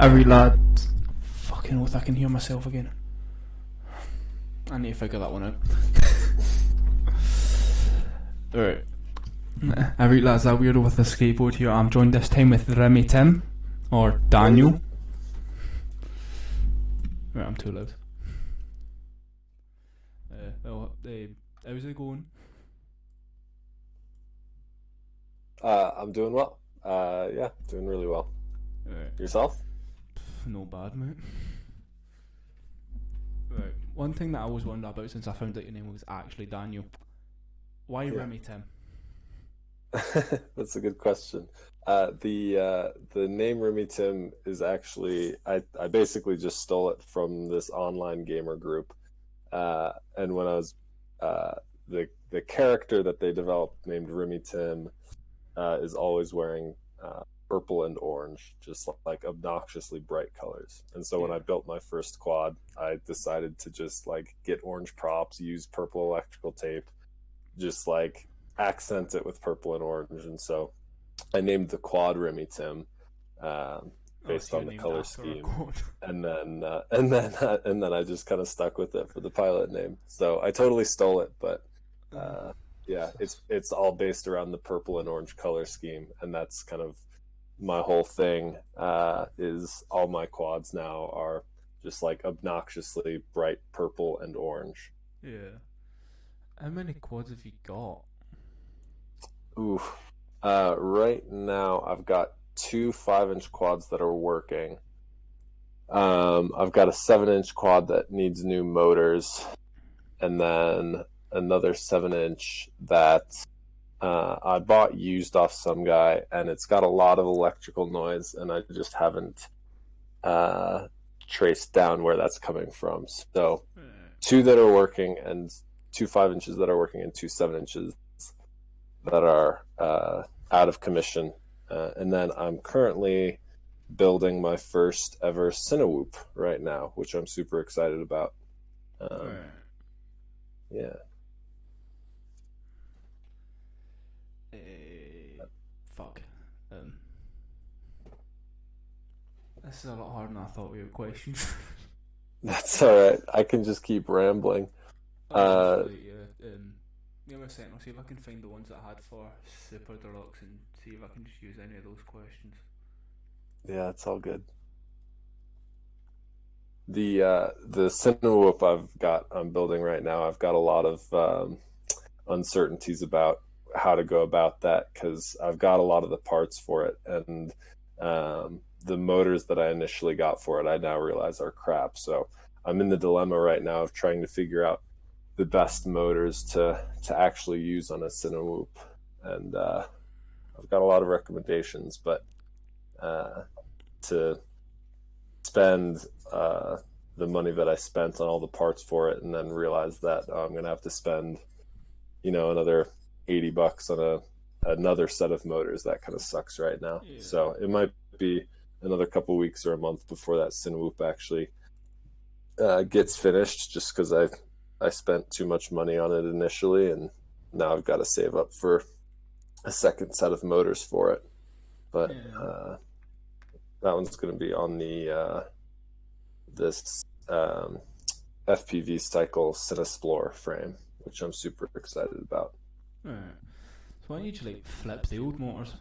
Every lad. Fucking oath, I can hear myself again. I need to figure that one out. Alright. Every lad's that weirdo with the skateboard here. I'm joined this time with rimmytim, or Daniel. Right, I'm too loud. How's it going? I'm doing well. Yeah, doing really well. Right. Yourself? No bad, mate. Right. One thing that I always wondered about since I found out your name was actually Daniel. Why Yeah. rimmytim? That's a good question. The name rimmytim is actually I basically just stole it from this online gamer group. And when I was the character that they developed named rimmytim is always wearing purple and orange, just like obnoxiously bright colors. And so when I built my first quad, I decided to just like get orange props, use purple electrical tape, just like accent it with purple and orange. And so I named the quad rimmytim based on the color scheme. And then I just kind of stuck with it for the pilot name. So I totally stole it, but yeah, it's all based around the purple and orange color scheme, and that's kind of my whole thing. Is all my quads now are just like obnoxiously bright purple and orange. Yeah. How many quads have you got? Ooh. Right now I've got two 5-inch quads that are working. I've got a 7-inch quad that needs new motors, and then another 7-inch that I bought used off some guy, and it's got a lot of electrical noise, and I just haven't traced down where that's coming from. So two that are working, and two 5-inches that are working, and two 7-inches that are out of commission. And then I'm currently building my first ever Cinewoop right now, which I'm super excited about. Yeah. Fuck. This is a lot harder than I thought we were questions. That's alright. I can just keep rambling. Give me a second, I'll see if I can find the ones that I had for Super Deluxe and see if I can just use any of those questions. Yeah, it's all good. The Cinewoop I'm building right now, I've got a lot of uncertainties about how to go about that, because I've got a lot of the parts for it, and the motors that I initially got for it I now realize are crap. So I'm in the dilemma right now of trying to figure out the best motors to actually use on a Cinewoop, and I've got a lot of recommendations, but to spend the money that I spent on all the parts for it and then realize that I'm gonna have to spend another $80 on another set of motors, that kind of sucks right now. Yeah. So it might be another couple weeks or a month before that Cinewoop actually gets finished, just because I spent too much money on it initially, and now I've got to save up for a second set of motors for it. But that one's going to be on this FPV cycle Cinesplorer frame, which I'm super excited about. Right. So why don't you flip the old motors?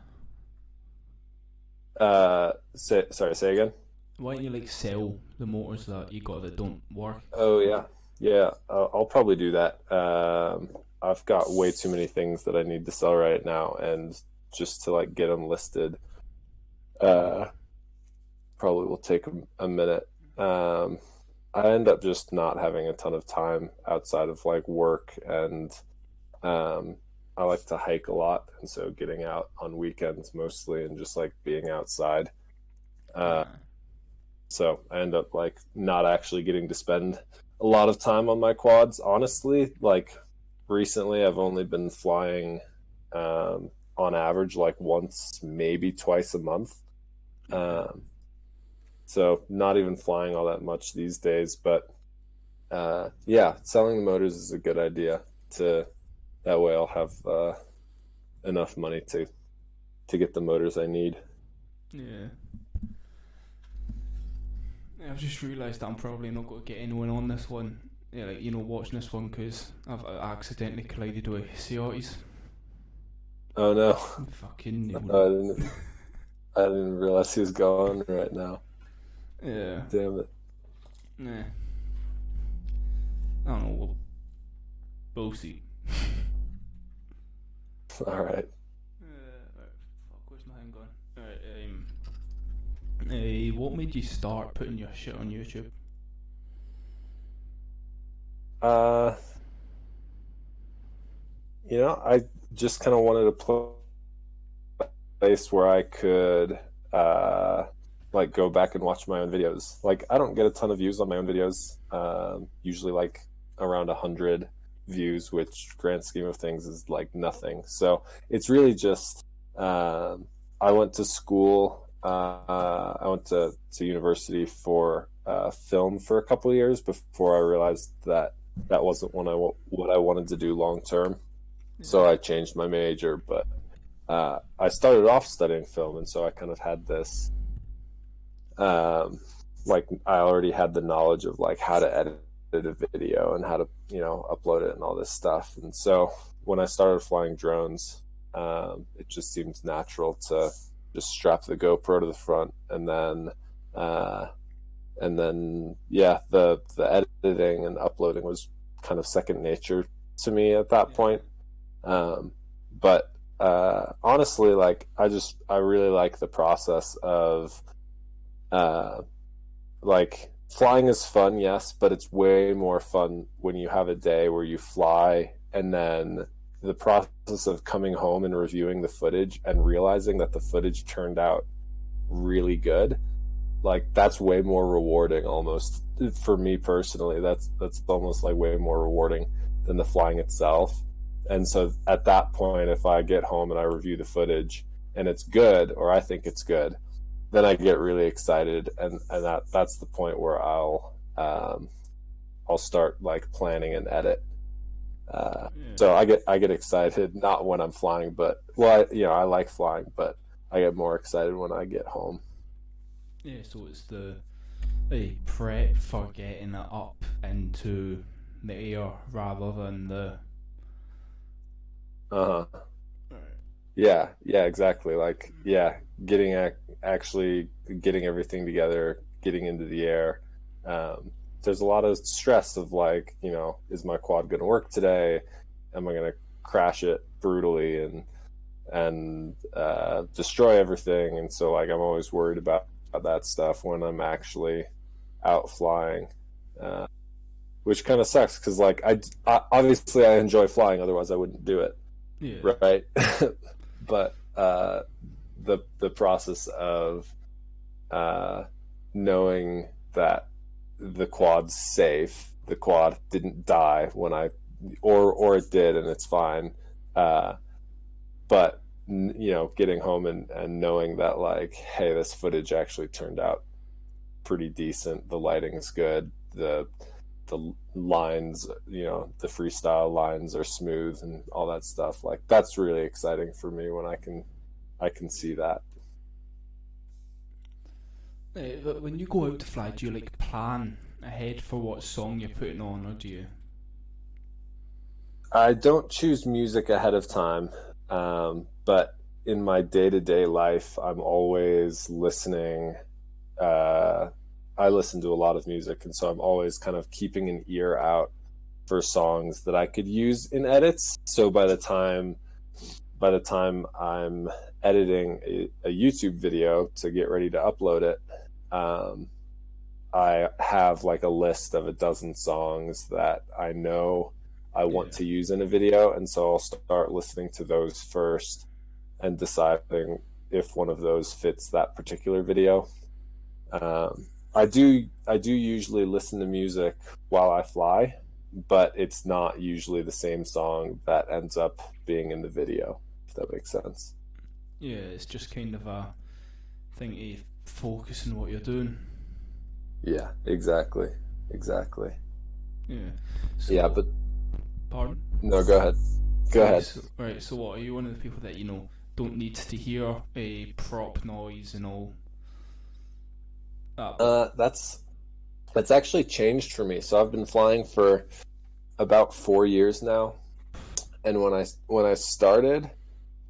Say again. Why don't you sell the motors that you got that don't work? Oh yeah. I'll probably do that. I've got way too many things that I need to sell right now, and just to get them listed, probably will take a minute. I end up just not having a ton of time outside of work, and I like to hike a lot, and so getting out on weekends mostly and just being outside. So I end up not actually getting to spend a lot of time on my quads. Honestly, recently I've only been flying on average once, maybe twice a month. So not even flying all that much these days, but yeah, selling the motors is a good idea. That way I'll have enough money to get the motors I need. Yeah. I've just realised that I'm probably not going to get anyone on this one, yeah, like, watching this one, because I've accidentally collided with Seotis. Oh no. Fucking I nailed didn't. I didn't realize he was gone right now. it. Yeah. Damn it. Nah. I don't know. We'll see. All right. Right, fuck, where's my hand gone? Alright, what made you start putting your shit on YouTube? Uh, I just kind of wanted a place where I could like go back and watch my own videos. Like I don't get a ton of views on my own videos. Usually like around 100 views, which grand scheme of things is like nothing. So it's really just I went to school. I went to university for film for a couple of years before I realized that that wasn't what I wanted to do long term. So I changed my major, but I started off studying film, and so I kind of had this, like I already had the knowledge of like how to edit a video and how to upload it and all this stuff. And so when I started flying drones, it just seemed natural to just strap the GoPro to the front, and then yeah, the editing and uploading was kind of second nature to me at that point. But honestly, like I really like the process of like flying is fun, yes, but it's way more fun when you have a day where you fly and then the process of coming home and reviewing the footage and realizing that the footage turned out really good. Like that's way more rewarding, almost for me personally. That's almost like way more rewarding than the flying itself. And so at that point, if I get home and I review the footage and it's good, or I think it's good, then I get really excited, and that's the point where I'll start like planning and edit. So I get excited not when I'm flying, but well, I like flying, but I get more excited when I get home. Yeah, so it's the prep for getting it up into the air rather than the. Uh-huh. Yeah, exactly. Like, yeah, actually getting everything together, getting into the air. There's a lot of stress of like, is my quad going to work today? Am I going to crash it brutally and destroy everything? And so like I'm always worried about that stuff when I'm actually out flying, which kind of sucks because like I obviously I enjoy flying, otherwise I wouldn't do it. Yeah. Right. But the process of knowing that the quad's safe, the quad didn't die when or it did and it's fine, but getting home and knowing that like, hey, this footage actually turned out pretty decent, the lighting is good, the lines, the freestyle lines are smooth and all that stuff. Like that's really exciting for me when I can see that. But when you go out to fly, do you like plan ahead for what song you're putting on, or do you? I don't choose music ahead of time, but in my day-to-day life, I'm always listening. I listen to a lot of music, and so I'm always kind of keeping an ear out for songs that I could use in edits. So by the time I'm editing a YouTube video to get ready to upload it, I have like a list of a dozen songs that I know I want to use in a video, and so I'll start listening to those first and deciding if one of those fits that particular video. I do usually listen to music while I fly, but it's not usually the same song that ends up being in the video, if that makes sense. Yeah, it's just kind of a thing to focus on what you're doing. Yeah, exactly. Yeah. So, Yeah, but pardon? no, go ahead. Go ahead. So what, are you one of the people that don't need to hear a prop noise and all that? It's actually changed for me. So I've been flying for about 4 years now, and when I started,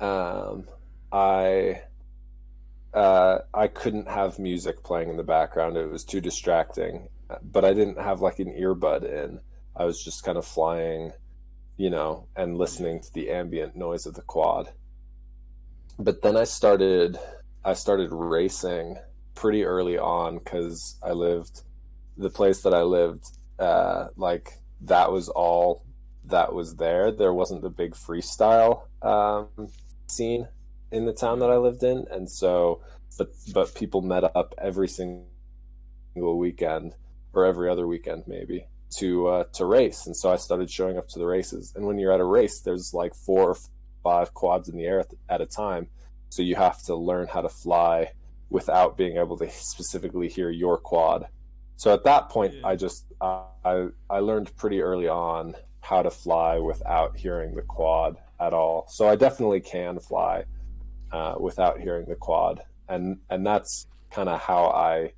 um, I I couldn't have music playing in the background. It was too distracting. But I didn't have like an earbud in. I was just kind of flying, and Yeah. listening to the ambient noise of the quad. But then I started racing pretty early on because the place that I lived, like that was all that was there. There wasn't the big freestyle scene in the town that Yeah. I lived in, and so, but people met up every single weekend or every other weekend maybe to race, and so I started showing up to the races. And when you're at a race, there's like 4 or 5 quads in the air at a time, so you have to learn how to fly without being able to specifically hear your quad. So at that point, Yeah. I learned pretty early on how to fly without hearing the quad at all. So I definitely can fly without hearing the quad, and that's kind of how I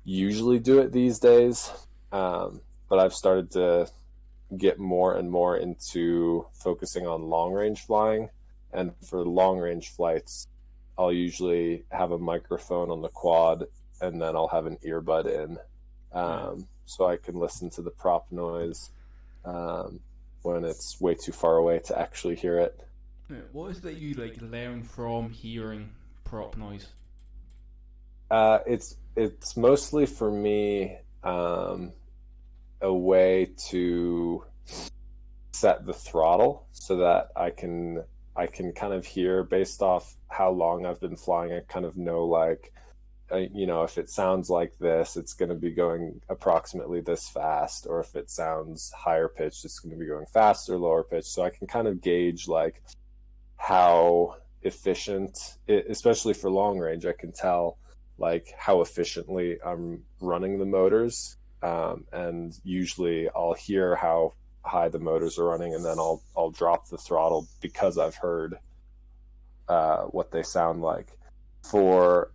usually do it these days. But I've started to get more and more into focusing on long range flying, and for long range flights, I'll usually have a microphone on the quad, and then I'll have an earbud in, Yeah. so I can listen to the prop noise um, when it's way too far away to actually hear it. Yeah. What is it that you like learn from hearing prop noise? It's mostly for me a way to set the throttle so that I can kind of hear based off how long I've been flying. I kind of know, like, if it sounds like this, it's going to be going approximately this fast, or if it sounds higher pitched, it's going to be going faster, lower pitched. So I can kind of gauge like how efficient, especially for long range, I can tell like how efficiently I'm running the motors. And usually I'll hear how high the motors are running, and then I'll drop the throttle because I've heard what they sound like. For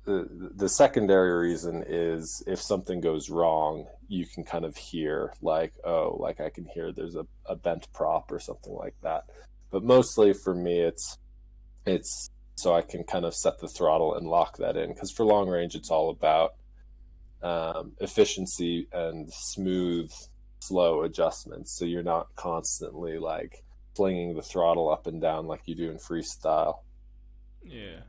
the secondary reason is if something goes wrong, you can kind of hear like, oh, like I can hear there's a bent prop or something like that. But mostly for me, it's so I can kind of set the throttle and lock that in, because for long range, it's all about efficiency and smooth, slow adjustments. So you're not constantly like flinging the throttle up and down like you do in freestyle. Yeah.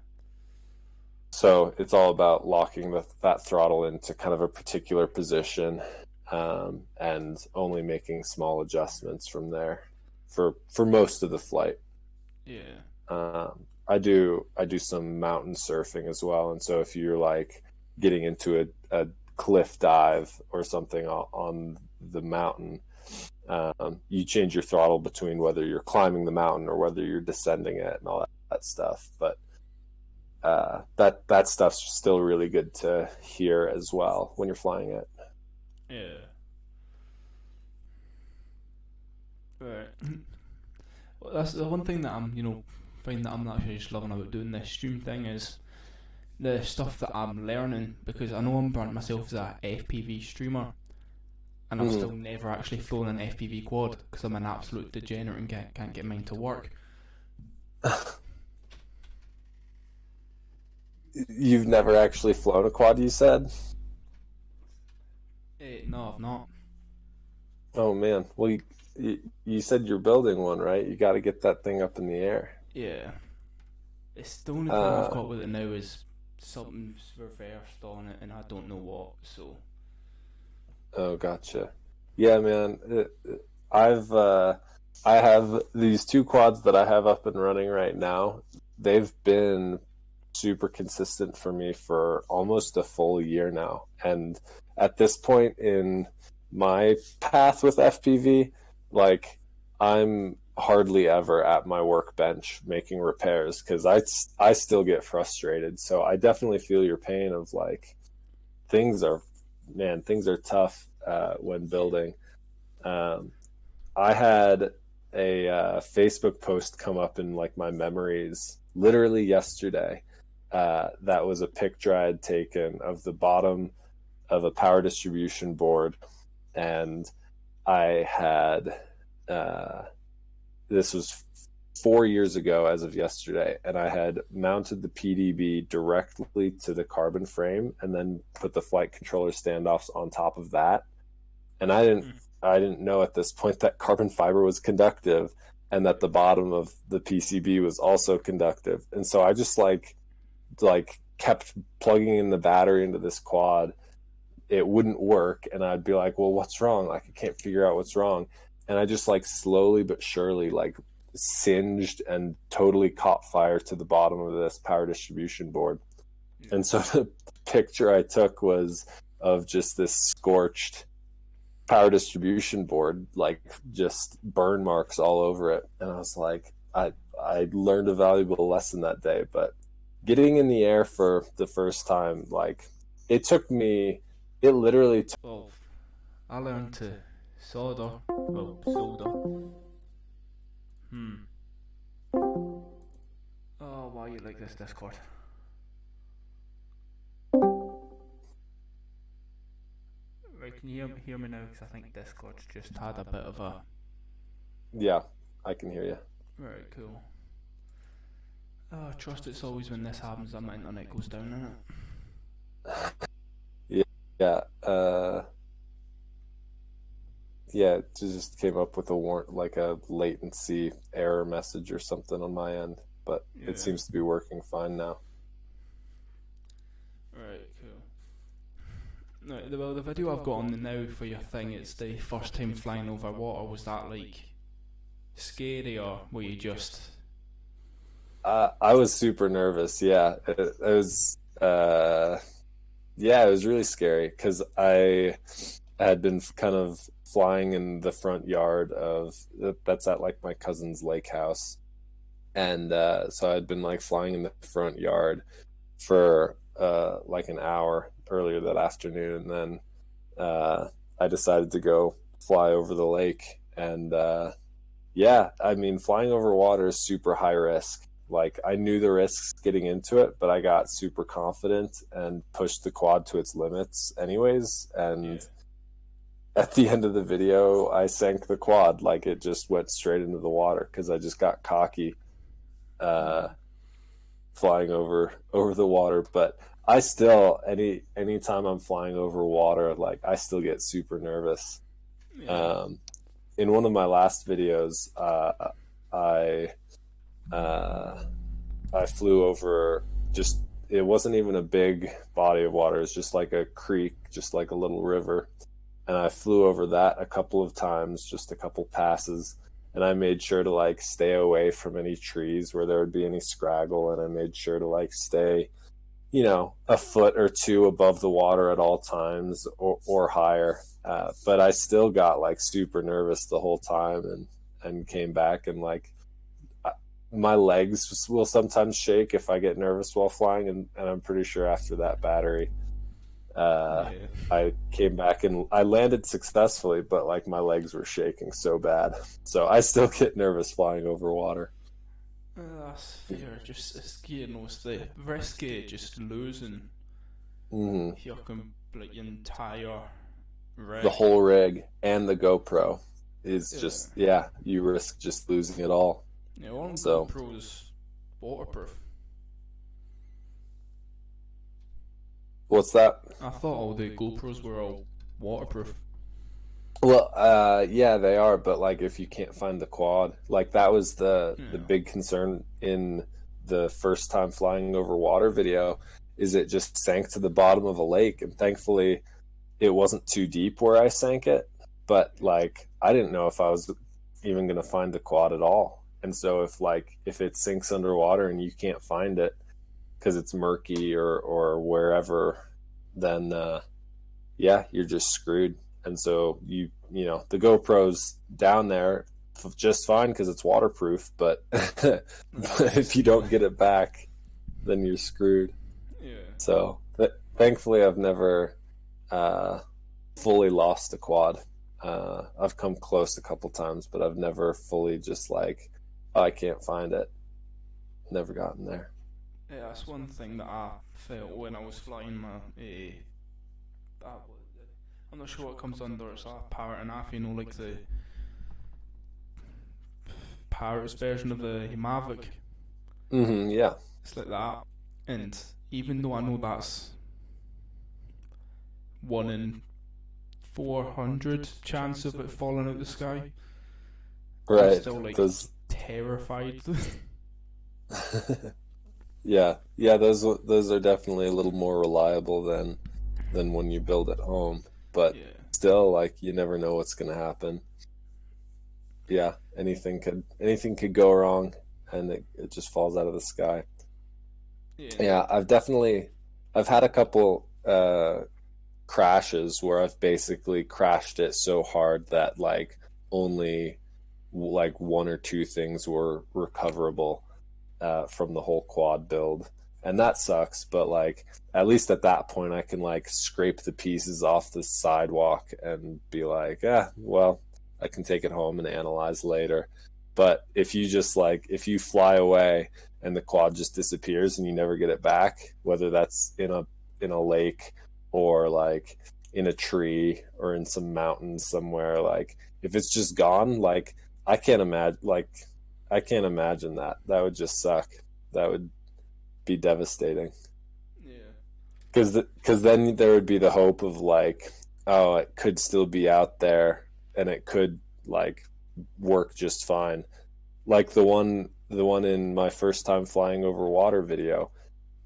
So it's all about locking that throttle into kind of a particular position, and only making small adjustments from there for most of the flight. Yeah. I do some mountain surfing as well, and so if you're like getting into a cliff dive or something on the mountain, you change your throttle between whether you're climbing the mountain or whether you're descending it and all that stuff. But that stuff's still really good to hear as well when you're flying it. Yeah. Right. Well, that's the one thing that find that I'm actually just loving about doing this stream thing is the stuff that I'm learning, because I know I'm burnt myself as a FPV streamer, and I've Mm-hmm. still never actually flown an FPV quad because I'm an absolute degenerate and can't get mine to work. You've never actually flown a quad, you said? No, I've not. Oh man. Well, you said you're building one, right? You got to get that thing up in the air. Yeah. It's the only thing I've Uh, got with it now is something's reversed on it, and I don't know what. So oh, gotcha. Yeah, man. I've I have these 2 quads that I have up and running right now. They've been super consistent for me for almost a full year now. And at this point in my path with FPV, like, I'm hardly ever at my workbench making repairs because I still get frustrated. So I definitely feel your pain of like, things are, man, things are tough when building. Um, I had a Facebook post come up in like my memories literally yesterday. That was a picture I had taken of the bottom of a power distribution board, and I had this was 4 years ago as of yesterday, and I had mounted the PDB directly to the carbon frame and then put the flight controller standoffs on top of that. And I didn't know at this point that carbon fiber was conductive and that the bottom of the PCB was also conductive. And so I just like kept plugging in the battery into this quad. It wouldn't work, and I'd be like, well, what's wrong? Like, I can't figure out what's wrong. And I just like slowly but surely like singed and totally caught fire to the bottom of this power distribution board. And so the picture I took was of just this scorched power distribution board, like just burn marks all over it. And I was like, I learned a valuable lesson that day. But getting in the air for the first time, like it literally took. Well, I learned to solder. Well, solder. Oh, why you like this Discord? Right, can you hear me now? Because I think Discord's just had a bit of a... Yeah, I can hear you. Right, cool. Oh, I trust it's always when this happens that my internet goes down, innit? Yeah. Yeah, it just came up with like a latency error message or something on my end, but it seems to be working fine now. Right, cool. No, well, the video I've got on now for your thing, it's the first time flying over water. Was that like scary, or were you just... I was super nervous. Yeah, it was. Yeah, it was really scary because I had been kind of flying in the front yard that's at like my cousin's lake house, and so I'd been like flying in the front yard for like an hour earlier that afternoon, and then I decided to go fly over the lake, and yeah, I mean, flying over water is super high risk. Like, I knew the risks getting into it, but I got super confident and pushed the quad to its limits anyways. And at the end of the video, I sank the quad. Like, it just went straight into the water because I just got cocky flying over the water. But I still, anytime I'm flying over water, like, I still get super nervous. In one of my last videos, I flew over it wasn't even a big body of water. It's just like a creek, just like a little river. And I flew over that a couple of times, just a couple passes. And I made sure to like stay away from any trees where there would be any scraggle. And I made sure to like stay, a foot or two above the water at all times or higher. But I still got like super nervous the whole time and came back, and like, my legs will sometimes shake if I get nervous while flying, and I'm pretty sure after that battery, I came back and I landed successfully, but like my legs were shaking so bad. So I still get nervous flying over water. That's fair. Just it's the risky, just losing your entire rig. The whole rig and the GoPro is just you risk just losing it all. Yeah, all GoPro's waterproof. What's that? I thought all the GoPros were all waterproof. Well, yeah, they are, but like if you can't find the quad, like that was the big concern in the first time flying over water video, is it just sank to the bottom of a lake, and thankfully it wasn't too deep where I sank it, but like I didn't know if I was even going to find the quad at all. And so if it sinks underwater and you can't find it because it's murky or wherever, then you're just screwed. And so the GoPro's down there just fine because it's waterproof, but if you don't get it back, then you're screwed. Yeah. So thankfully I've never fully lost a quad. I've come close a couple times, but I've never fully just like, oh, I can't find it. Never gotten there. Yeah, that's one thing that I felt when I was flying my that I'm not sure what comes under. It's a parrot and half, like the parrot's version of the Mavic. Yeah. It's like that. And even though I know that's 1 in 400 chance of it falling out the sky, I'm Right. still like Those. terrified. Yeah. Yeah. Those are definitely a little more reliable than when you build at home. But Yeah. still, like, you never know what's gonna happen. Yeah. Anything could go wrong, and it just falls out of the sky. Yeah. Yeah. I've had a couple crashes where I've basically crashed it so hard that like only like one or two things were recoverable from the whole quad build, and that sucks. But like at least at that point, I can like scrape the pieces off the sidewalk and be like, well, I can take it home and analyze later. But if you fly away and the quad just disappears and you never get it back, whether that's in a lake or like in a tree or in some mountains somewhere, like if it's just gone, like I can't imagine like I can't imagine that. That would just suck. That would be devastating. Yeah. Because then there would be the hope of like, oh, it could still be out there and it could like work just fine. Like the one in my first time flying over water video.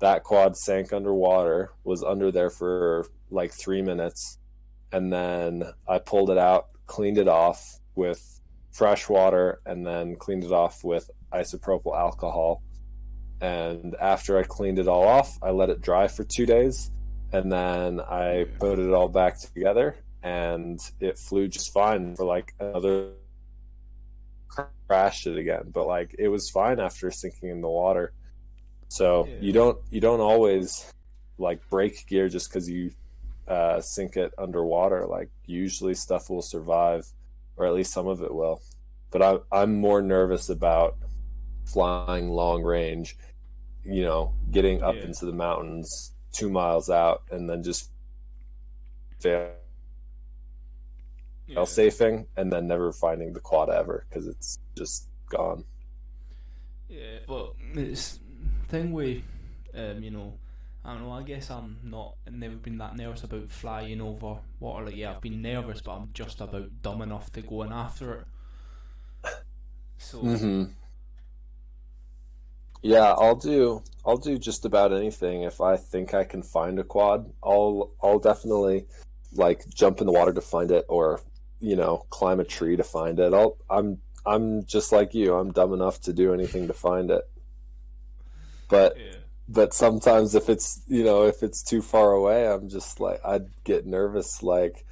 That quad sank underwater, was under there for like 3 minutes, and then I pulled it out, cleaned it off with fresh water, and then cleaned it off with isopropyl alcohol. And after I cleaned it all off, I let it dry for 2 days, and then I Yeah. put it all back together, and it flew just fine for like another. Crashed it again, but like it was fine after sinking in the water. So Yeah. you don't always like break gear just because you sink it underwater. Like usually stuff will survive, or at least some of it will. But I'm more nervous about flying long range, getting up Yeah. into the mountains 2 miles out and then just fail Yeah. safing and then never finding the quad ever because it's just gone. Yeah. But it's thing with I don't know. I guess I've never been that nervous about flying over water. Like, yeah, I've been nervous, but I'm just about dumb enough to go in after it. So Hmm. Yeah, I'll do just about anything if I think I can find a quad. I'll definitely like jump in the water to find it, or climb a tree to find it. I'm just like you. I'm dumb enough to do anything to find it. But yeah, but sometimes if it's too far away, I'm just like I'd get nervous. Like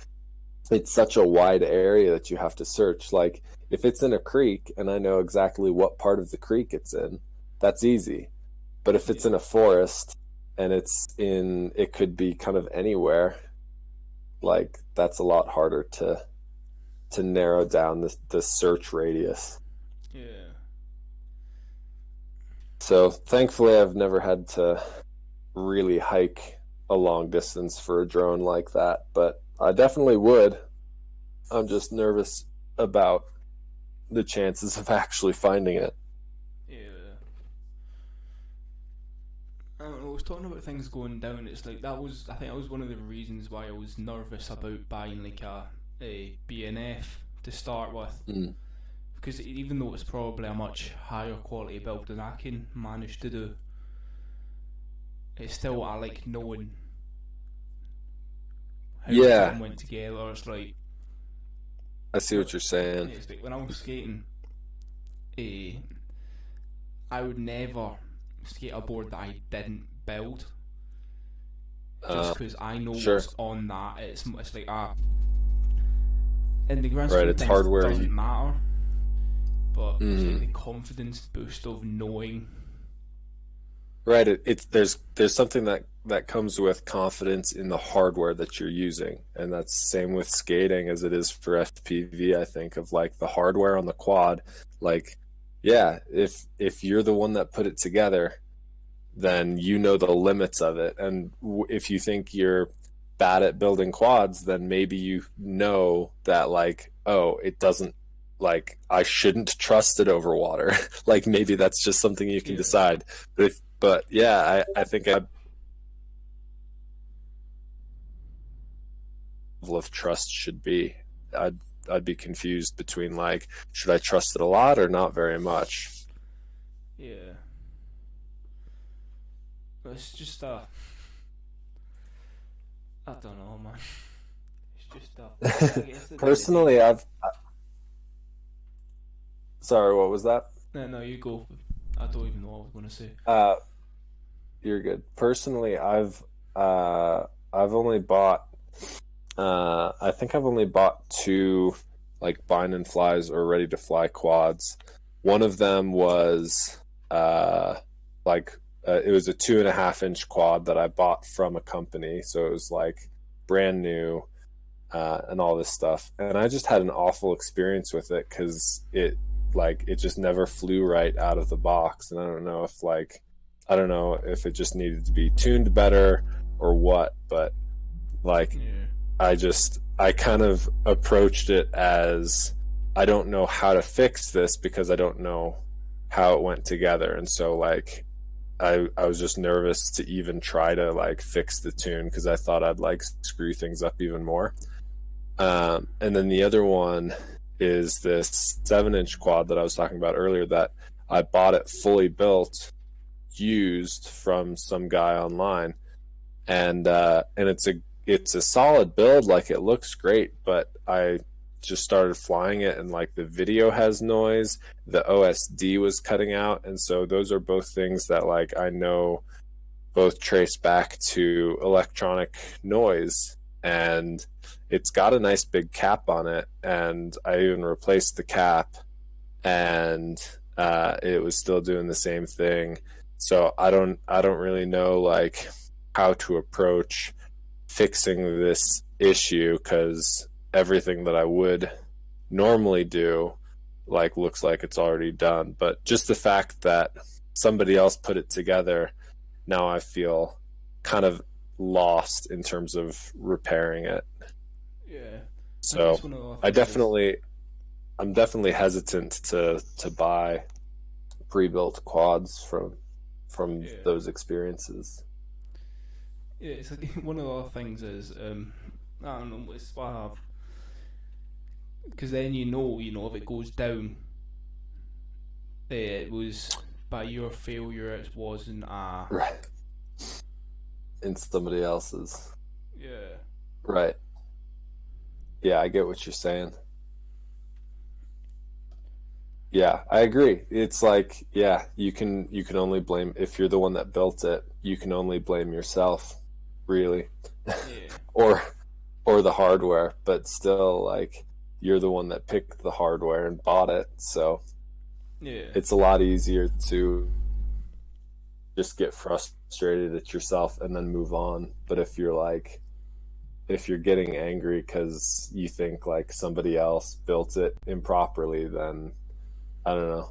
it's such a wide area that you have to search. Like if it's in a creek and I know exactly what part of the creek it's in, that's easy. But if it's yeah, in a forest and it could be kind of anywhere, like that's a lot harder to narrow down the search radius. yeah, So thankfully I've never had to really hike a long distance for a drone like that, but I definitely would. I'm just nervous about the chances of actually finding it. yeah. I don't know. I was talking about things going down. It's like I think that was one of the reasons why I was nervous about buying like a B&F to start with. Mm. Because even though it's probably a much higher quality build than I can manage to do, it's still I like knowing how Yeah, something went together. It's like I see what you're saying. it's like when I was skating, eh, I would never skate a board that I didn't build, just Uh, because I know sure. what's on that. It's like in the grand Right, scheme of it's things, it hardware. doesn't matter. But it's like Mhm. the confidence boost of knowing. Right, it's there's something that comes with confidence in the hardware that you're using, and that's same with skating as it is for FPV. I think of like the hardware on the quad, like yeah, if you're the one that put it together, then you know the limits of it, and if you think you're bad at building quads, then maybe you know that like, oh, it doesn't, like, I shouldn't trust it over water. Like maybe that's just something you can Yeah. decide. But yeah, I think a level of trust should be. I'd be confused between like, should I trust it a lot or not very much? Yeah. It's just I don't know, man. It's just I guess at the end of the day, Personally, I've sorry, what was that? no, you go. I don't even know what I was gonna say. Uh, you're good. Personally, I've only bought I think I've only bought two like bind and flies or ready to fly quads. One of them was like it was a 2.5 inch quad that I bought from a company, so it was like brand new and all this stuff. And I just had an awful experience with it because it just never flew right out of the box, and I don't know if it just needed to be tuned better or what, but like Yeah. I kind of approached it as I don't know how to fix this because I don't know how it went together. And so like I was just nervous to even try to like fix the tune because I thought I'd like screw things up even more. And then the other one is this 7-inch quad that I was talking about earlier that I bought it fully built, used from some guy online, and it's a solid build. Like it looks great, but I just started flying it and like the video has noise, the OSD was cutting out, and so those are both things that like I know both trace back to electronic noise. And it's got a nice big cap on it, and I even replaced the cap, and it was still doing the same thing. So I don't really know like how to approach fixing this issue because everything that I would normally do like looks like it's already done. But just the fact that somebody else put it together, now I feel kind of lost in terms of repairing it. Yeah. I So guess one of the other I things is definitely I'm definitely hesitant to buy pre-built quads from yeah. those experiences. Yeah, it's like one of the other things is I don't know, it's what I have because then if it goes down, it was by your failure. It wasn't Right. In somebody else's. yeah. Right. Yeah, I get what you're saying. Yeah, I agree. It's like, yeah, you can only blame if you're the one that built it, you can only blame yourself, really. Yeah. Or or the hardware, but still like you're the one that picked the hardware and bought it. So Yeah. it's a lot easier to just get frustrated at yourself and then move on. But if you're getting angry because you think like somebody else built it improperly, then I don't know.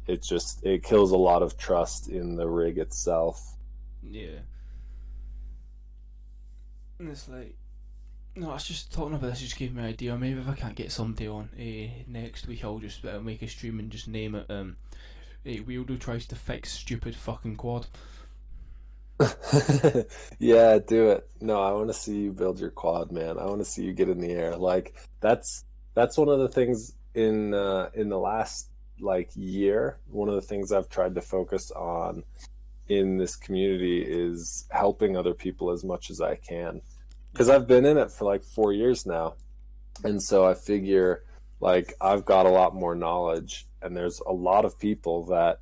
It kills a lot of trust in the rig itself. Yeah. And it's like no, it's just talking about this just gave me an idea. Maybe if I can't get somebody on next week, I'll just make a stream and just name it. Weirdo tries to fix stupid fucking quad. Yeah, do it. No, I want to see you build your quad, man. I want to see you get in the air. Like that's one of the things in the last like year. One of the things I've tried to focus on in this community is helping other people as much as I can. Because Yeah. I've been in it for like 4 years now. And so I figure like I've got a lot more knowledge, and there's a lot of people that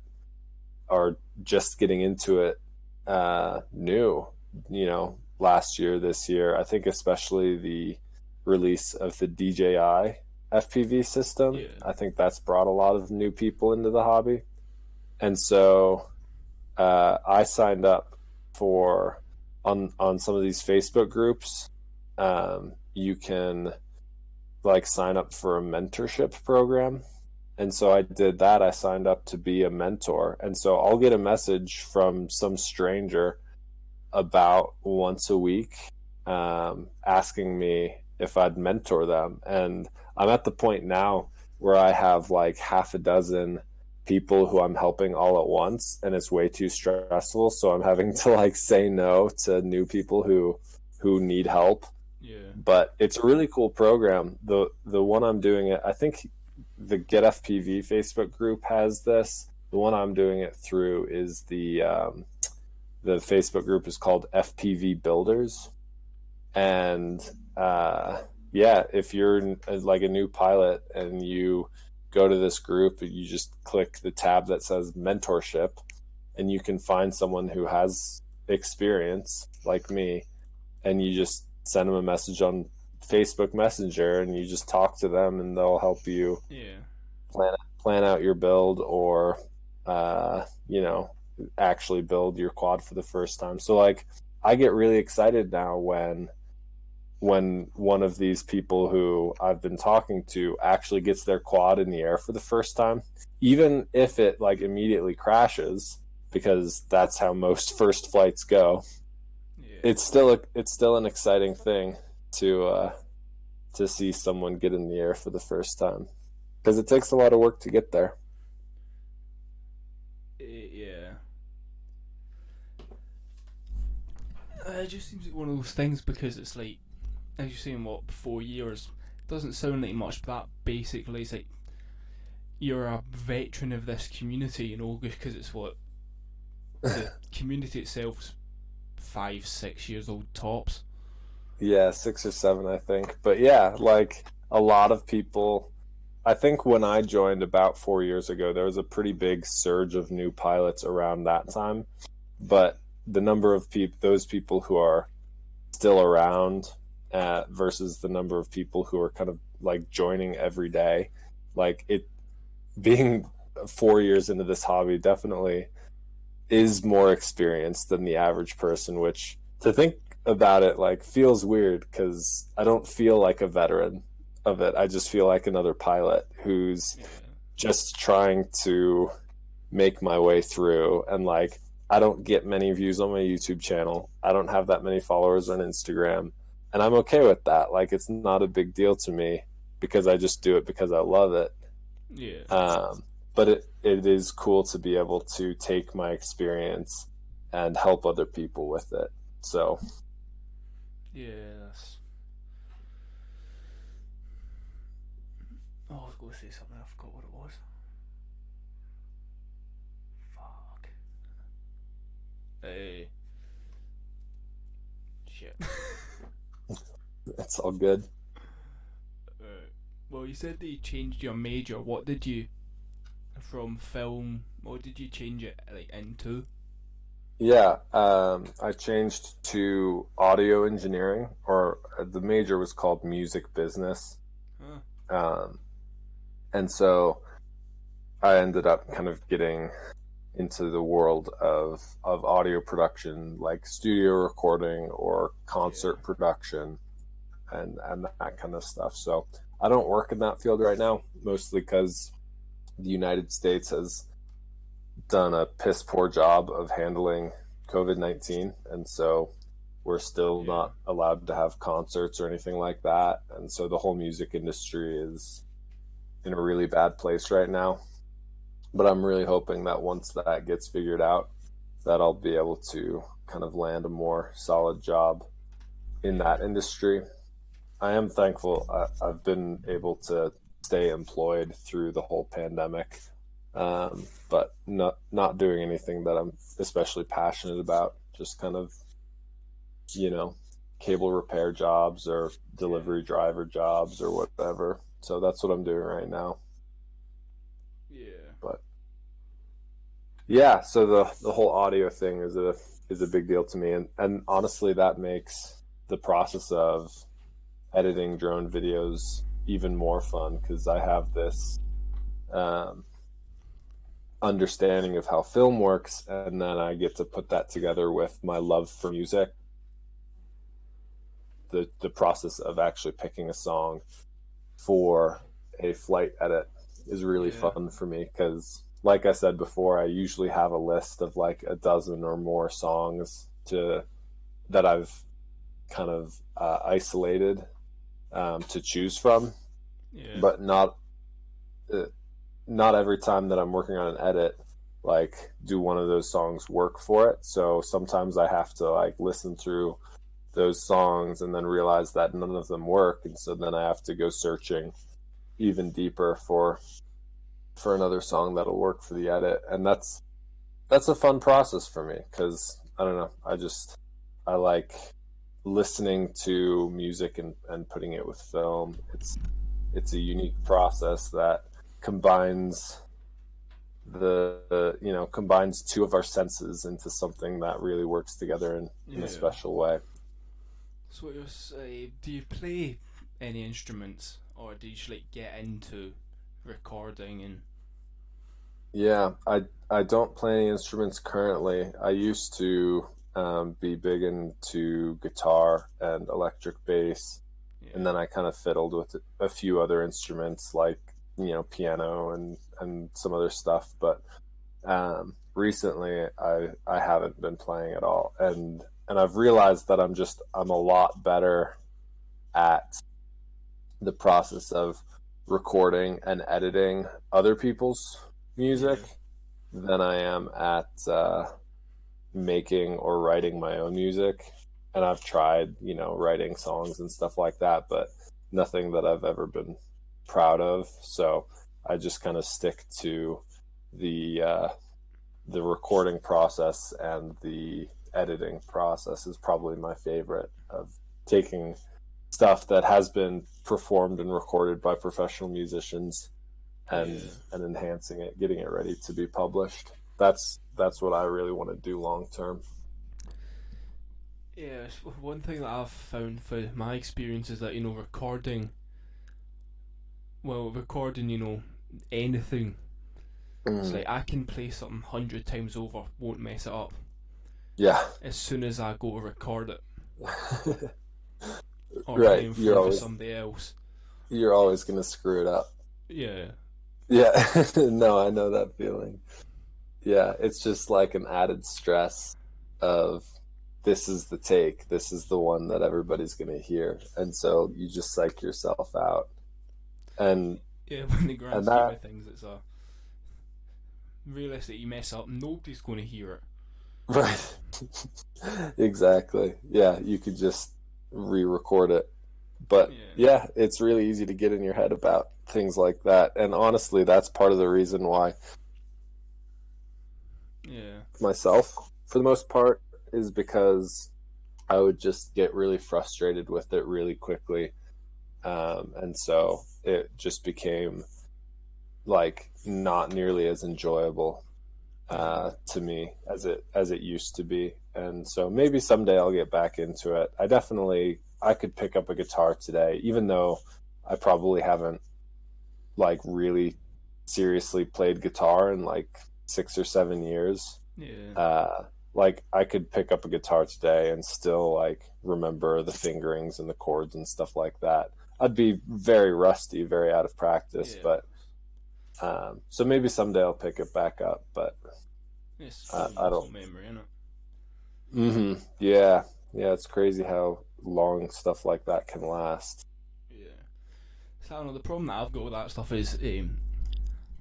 are just getting into it new, last year, this year. I think especially the release of the DJI FPV system, Yeah. I think that's brought a lot of new people into the hobby. And so I signed up for on some of these Facebook groups. You can like sign up for a mentorship program. And so I did that. I signed up to be a mentor. And so I'll get a message from some stranger about once a week asking me if I'd mentor them. And I'm at the point now where I have like half a dozen people who I'm helping all at once, and it's way too stressful. So I'm having to like say no to new people who need help. Yeah. But it's a really cool program. The one I'm doing it, I think the Get FPV Facebook group has this. The one I'm doing it through is the Facebook group is called FPV Builders, and yeah, if you're like a new pilot and you go to this group, you just click the tab that says mentorship, and you can find someone who has experience like me, and you just send them a message on Facebook Messenger, and you just talk to them, and they'll help you Yeah. plan out your build, or you know, actually build your quad for the first time. So like, I get really excited now when one of these people who I've been talking to actually gets their quad in the air for the first time, even if it like immediately crashes, because that's how most first flights go. Yeah. It's still an exciting thing to see someone get in the air for the first time, because it takes a lot of work to get there. Yeah. It just seems like one of those things because it's like, as you're saying, what, 4 years? Doesn't sound like much, but that basically it's like you're a veteran of this community, because it's what the community itself's 5, 6 years old tops. Yeah, 6 or 7, I think. But yeah, like a lot of people, I think when I joined about 4 years ago, there was a pretty big surge of new pilots around that time. But the number of those people who are still around versus the number of people who are kind of like joining every day, like it being 4 years into this hobby definitely is more experienced than the average person, which to think about it like feels weird because I don't feel like a veteran of it. I just feel like another pilot who's Yeah. just trying to make my way through, and like I don't get many views on my YouTube channel. I don't have that many followers on Instagram, and I'm okay with that. Like it's not a big deal to me because I just do it because I love it. Yeah. Um, but it is cool to be able to take my experience and help other people with it. So Yeah. That's. Oh, I was going to say something. I forgot what it was. Fuck. Hey. Shit. it's all good. Well, you said that you changed your major. What did you from film? What did you change it like into? Yeah, I changed to audio engineering, or the major was called music business. Huh. Um, and so I ended up kind of getting into the world of audio production, like studio recording or Yeah. concert production, and that kind of stuff. So I don't work in that field right now, mostly because the United States has done a piss poor job of handling COVID-19, and so we're still Yeah. not allowed to have concerts or anything like that. And so the whole music industry is in a really bad place right now. But I'm really hoping that once that gets figured out, that I'll be able to kind of land a more solid job in Yeah. that industry. I am thankful I've been able to stay employed through the whole pandemic, but not doing anything that I'm especially passionate about. Just kind of, you know, cable repair jobs or Yeah. delivery driver jobs or whatever. So that's what I'm doing right now. Yeah. But yeah, so the whole audio thing is a big deal to me, and honestly, that makes the process of editing drone videos even more fun because I have this um, understanding of how film works, and then I get to put that together with my love for music. The process of actually picking a song for a flight edit is really Yeah. fun for me because, like I said before, I usually have a list of like a dozen or more songs to that I've kind of isolated to choose from, Yeah. but uh, not every time that I'm working on an edit, like, do one of those songs work for it. So sometimes I have to like listen through those songs and then realize that none of them work, and so then I have to go searching even deeper for another song that'll work for the edit. And that's a fun process for me, because I don't know, I like listening to music and putting it with film. It's a unique process that combines combines two of our senses into something that really works together in a Yeah. special way. So do you play any instruments, or do you just like get into recording and? Yeah, I don't play any instruments currently. I used to be big into guitar and electric bass, and Yeah. then I kind of fiddled with a few other instruments like piano and some other stuff. But recently, I haven't been playing at all, and I've realized that I'm a lot better at the process of recording and editing other people's music Yeah. than I am at making or writing my own music. And I've tried, writing songs and stuff like that, but nothing that I've ever been proud of. So I just kind of stick to the recording process, and the editing process is probably my favorite, of taking stuff that has been performed and recorded by professional musicians and Yeah. and enhancing it, getting it ready to be published. That's what I really want to do long term. Yeah, one thing that I've found for my experience is that recording anything. It's Mm. like I can play something 100 times over, won't mess it up. Yeah. As soon as I go to record it or play Right. in You're front of always somebody else, you're always it's gonna screw it up. yeah, Yeah. No, I know that feeling. Yeah, it's just like an added stress of, this is the take, this is the one that everybody's gonna hear, and so you just psych yourself out. And yeah. In the grand and scheme that of things, it's a realistic. You mess up, nobody's going to hear it. right. Exactly. Yeah, you could just re-record it. But Yeah, yeah, it's really easy to get in your head about things like that. And honestly, that's part of the reason why yeah, myself, for the most part, is because I would just get really frustrated with it really quickly. And so it just became like not nearly as enjoyable to me as it used to be. And so maybe someday I'll get back into it. I could pick up a guitar today, even though I probably haven't like really seriously played guitar in like 6 or 7 years. yeah, Uh, like I could pick up a guitar today and still like remember the fingerings and the chords and stuff like that. I'd be very rusty, very out of practice, yeah. but so maybe someday I'll pick it back up. But It's full I muscle don't. memory, isn't it? Yeah, yeah. It's crazy how long stuff like that can last. Yeah. So I don't know. The problem that I've got with that stuff is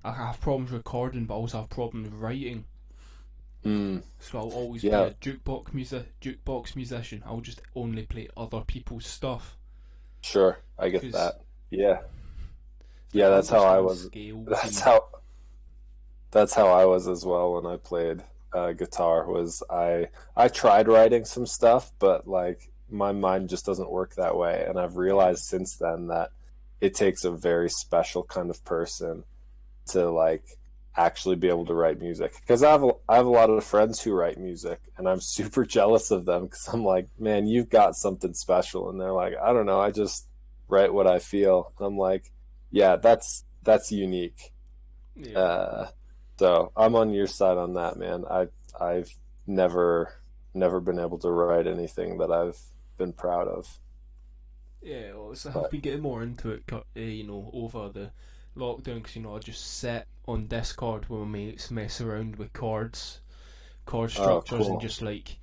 I have problems recording, but I also have problems writing. Mm, So I'll always be yeah, a jukebox musician. I'll just only play other people's stuff sure. I get because that. Yeah, it's like yeah. I That's how I understand was. scales That's and how that's how I was as well when I played guitar. Was I tried writing some stuff, but like my mind just doesn't work that way. And I've yeah, realized since then that it takes a very special kind of person to like actually be able to write music, because I have a lot of friends who write music, and I'm super jealous of them, because I'm like, man, you've got something special. And they're like, I don't know, I just write what I feel. And I'm like, yeah, that's unique. yeah, uh so I'm on your side on that, man. I've never never been able to write anything that I've been proud of. yeah. Well, so I've But been getting more into it, over the lockdown because I just sit on Discord with my mates, mess around with chord oh, structures, and cool. just like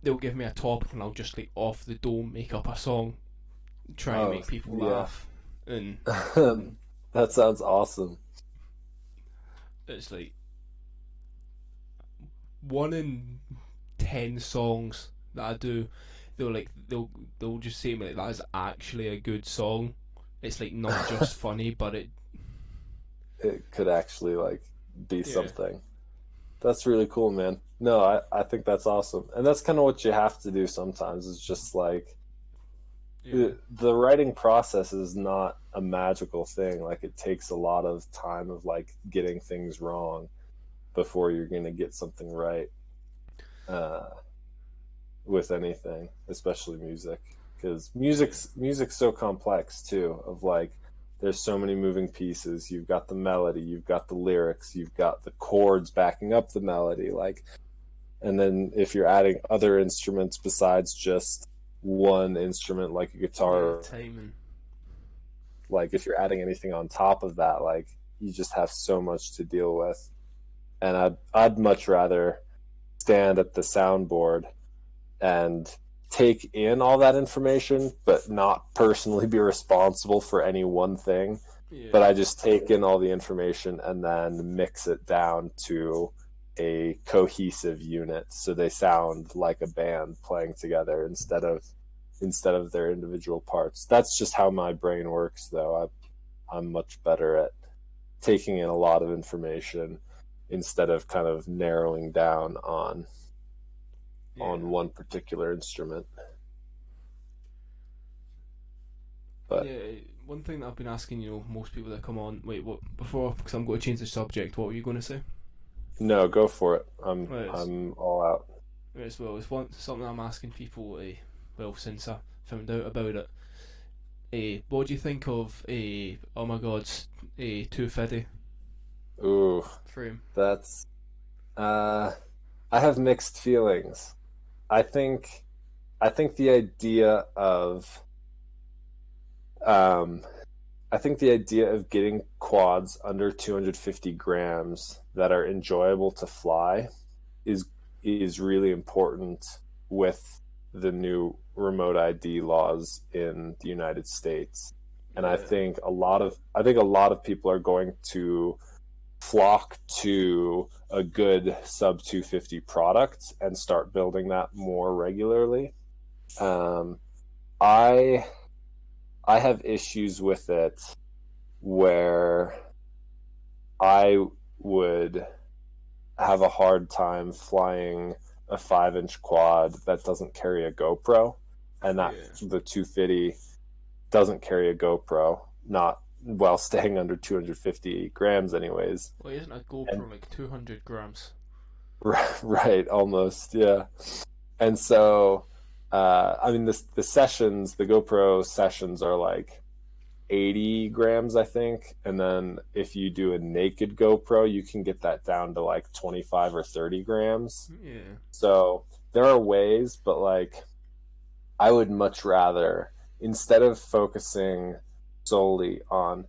they'll give me a topic and I'll just like off the dome make up a song, try and Oh make people yeah. laugh, and That sounds awesome. it's like 1 in 10 songs that I do, they'll just say to me like that is actually a good song. It's like not just funny, but it It could actually like be yeah something. That's really cool, man. No, I think that's awesome. And that's kind of what you have to do sometimes, is just like yeah the writing process is not a magical thing. Like it takes a lot of time of like getting things wrong before you're going to get something right, uh, with anything, especially music, because yeah music's so complex too. Of like, there's so many moving pieces. You've got the melody, you've got the lyrics, you've got the chords backing up the melody. Like, and then if you're adding other instruments besides just one instrument, like a yeah guitar, timing like if you're adding anything on top of that, like you just have so much to deal with. And I'd much rather stand at the soundboard and take in all that information, but not personally be responsible for any one thing. But yeah I just take in all the information and then mix it down to a cohesive unit so they sound like a band playing together instead of their individual parts. That's just how my brain works, though. I'm much better at taking in a lot of information instead of kind of narrowing down yeah on one particular instrument. But yeah. One thing that I've been asking, most people that come on. Wait, what? Before, because I'm going to change the subject. What were you going to say? no, go for it. Right, I'm all out. it's something I'm asking people. Well, since I found out about it. What do you think of oh my god, 250 Ooh, frame? that's uh I have mixed feelings. I think I think the idea of um I think the idea of getting quads under 250 grams that are enjoyable to fly is is really important with the new remote ID laws in the United States. And Yeah, I think a lot of people are going to flock to a good sub 250 product and start building that more regularly. Um, I I have issues with it where I would have a hard time flying a 5 inch quad that doesn't carry a GoPro, and that yeah. the 250 doesn't carry a GoPro, not while staying under 250 grams, anyways. Well, isn't a And GoPro like 200 grams? right, almost, yeah. And so, I mean, the GoPro sessions are like 80 grams, I think. And then if you do a naked GoPro, you can get that down to like 25 or 30 grams. Yeah, So there are ways, but like I would much rather, instead of focusing solely on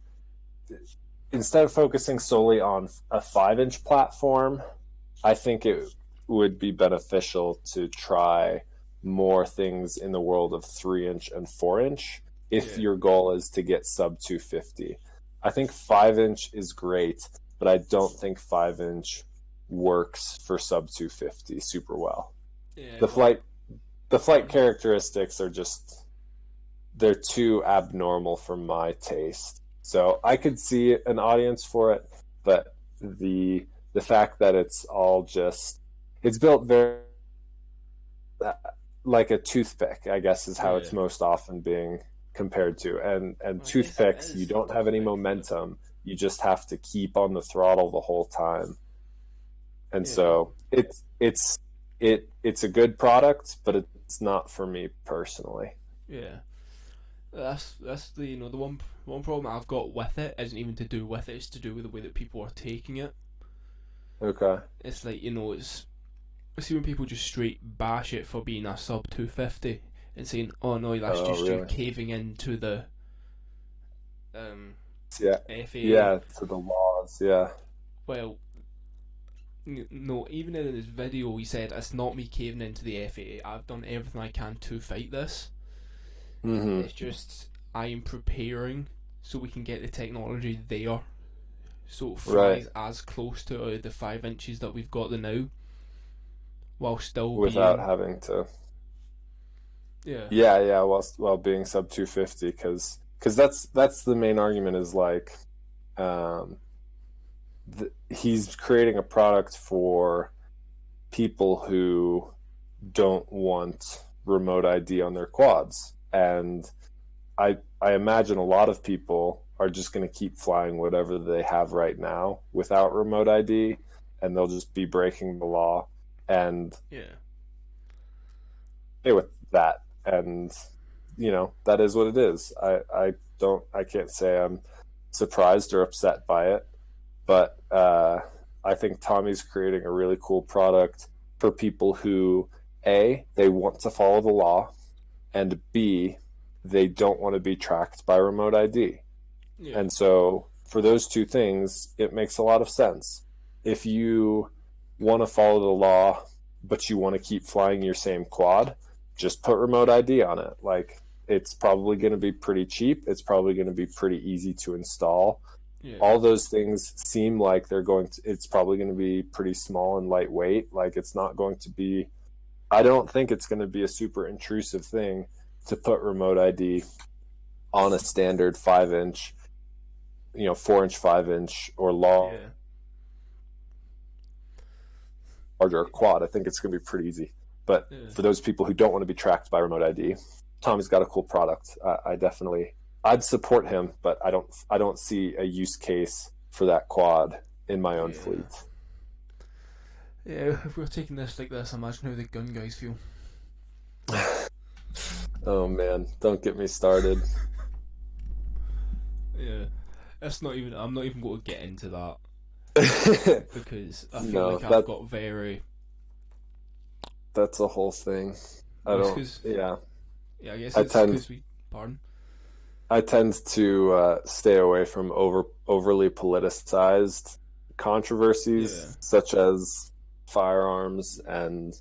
instead of focusing solely on a 5 inch platform, I think it would be beneficial to try more things in the world of 3 inch and 4 inch if yeah, your goal is to get sub 250. I think 5 inch is great, but I don't think 5 inch works for sub 250 super well. yeah. The Well, flight the flight characteristics are just they're too abnormal for my taste. So I could see an audience for it, but the fact that it's built very like a toothpick, I guess is how yeah. it's most often being compared to. And Well, I guess it toothpicks, you is a don't have any toothpick, but momentum. You just have to keep on the throttle the whole time. And yeah, so it's a good product, but it's not for me personally. yeah. That's the the one problem I've got with it isn't even to do with it. It's to do with the way that people are taking it. Okay. It's like it's I see when people just straight bash it for being a sub 250 and saying, "Oh no, that's Oh, just you really? caving into the um, Yeah. FAA." Yeah, to the laws. Yeah. Well, No, even in his video, he said, "It's not me caving into the FAA. I've done everything I can to fight this. Mm-hmm. It's just I am preparing so we can get the technology there, so it Right. flies as close to the 5 inches that we've got the now, while still Without being having to. yeah, Yeah, while being sub 250, because that's the main argument is like, um, he's creating a product for people who don't want remote ID on their quads, and I imagine a lot of people are just going to keep flying whatever they have right now without remote ID, and they'll just be breaking the law, and yeah, with that, and that is what it is. I can't say I'm surprised or upset by it, but I think Tommy's creating a really cool product for people who, A, they want to follow the law, and B, they don't want to be tracked by remote ID. yeah, And so for those two things, it makes a lot of sense. If you want to follow the law, but you want to keep flying your same quad, just put remote ID on it. Like, it's probably going to be pretty cheap. It's probably going to be pretty easy to install. yeah, All those things seem like it's probably going to be pretty small and lightweight. Like, it's not going to be, I don't think it's going to be a super intrusive thing to put remote ID on a standard 5 inch, 4 inch, 5 inch, or yeah, larger quad. I think it's going to be pretty easy. But yeah. for those people who don't want to be tracked by remote ID, Tommy's got a cool product. I'd support him, but I don't see a use case for that quad in my own Yeah. fleet. Yeah, if we're taking this like this, imagine how the gun guys feel. Oh man, don't get me started. Yeah, that's not even. I'm not even going to get into that because I feel No, like I've got very. that's a whole thing. I Well, it's don't. 'cause- Yeah, yeah, I guess I it's tend because we. Pardon. I tend to stay away from overly politicized Yeah, controversies such as firearms and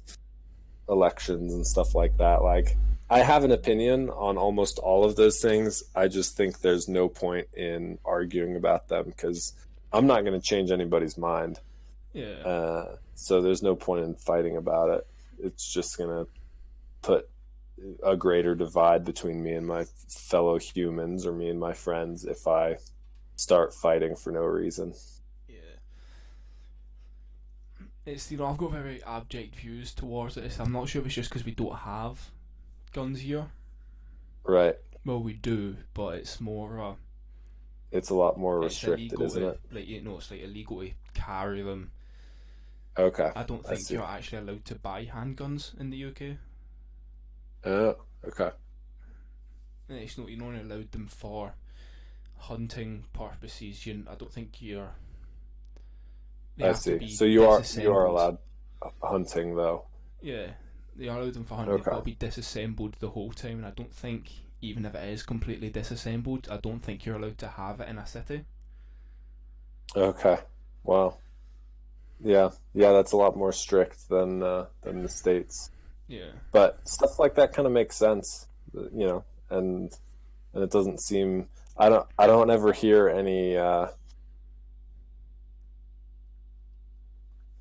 elections and stuff like that. Like, I have an opinion on almost all of those things. I just think there's no point in arguing about them because I'm not going to change anybody's mind. yeah, So there's no point in fighting about it. It's just going to put a greater divide between me and my fellow humans, or me and my friends, if I start fighting for no reason. yeah. It's I've got very abject views towards it. I'm not sure if it's just because we don't have guns here. Right. Well, we do, but it's more. It's a lot more It's restricted, illegal isn't to it? it's like illegal to carry them. Okay. I don't I think see. you're actually allowed to buy handguns in the UK. Oh, okay. And it's not you're only allowed them for hunting purposes. I don't think you're. They I have to see. be So you are disassembled. allowed hunting though. Yeah, they are allowed them for hunting. They've Okay. got to be disassembled the whole time, and I don't think even if it is completely disassembled, I don't think you're allowed to have it in a city. Okay. Wow. Yeah. Yeah, that's a lot more strict than the States. Yeah, But stuff like that kind of makes sense, and it doesn't seem, I don't ever hear any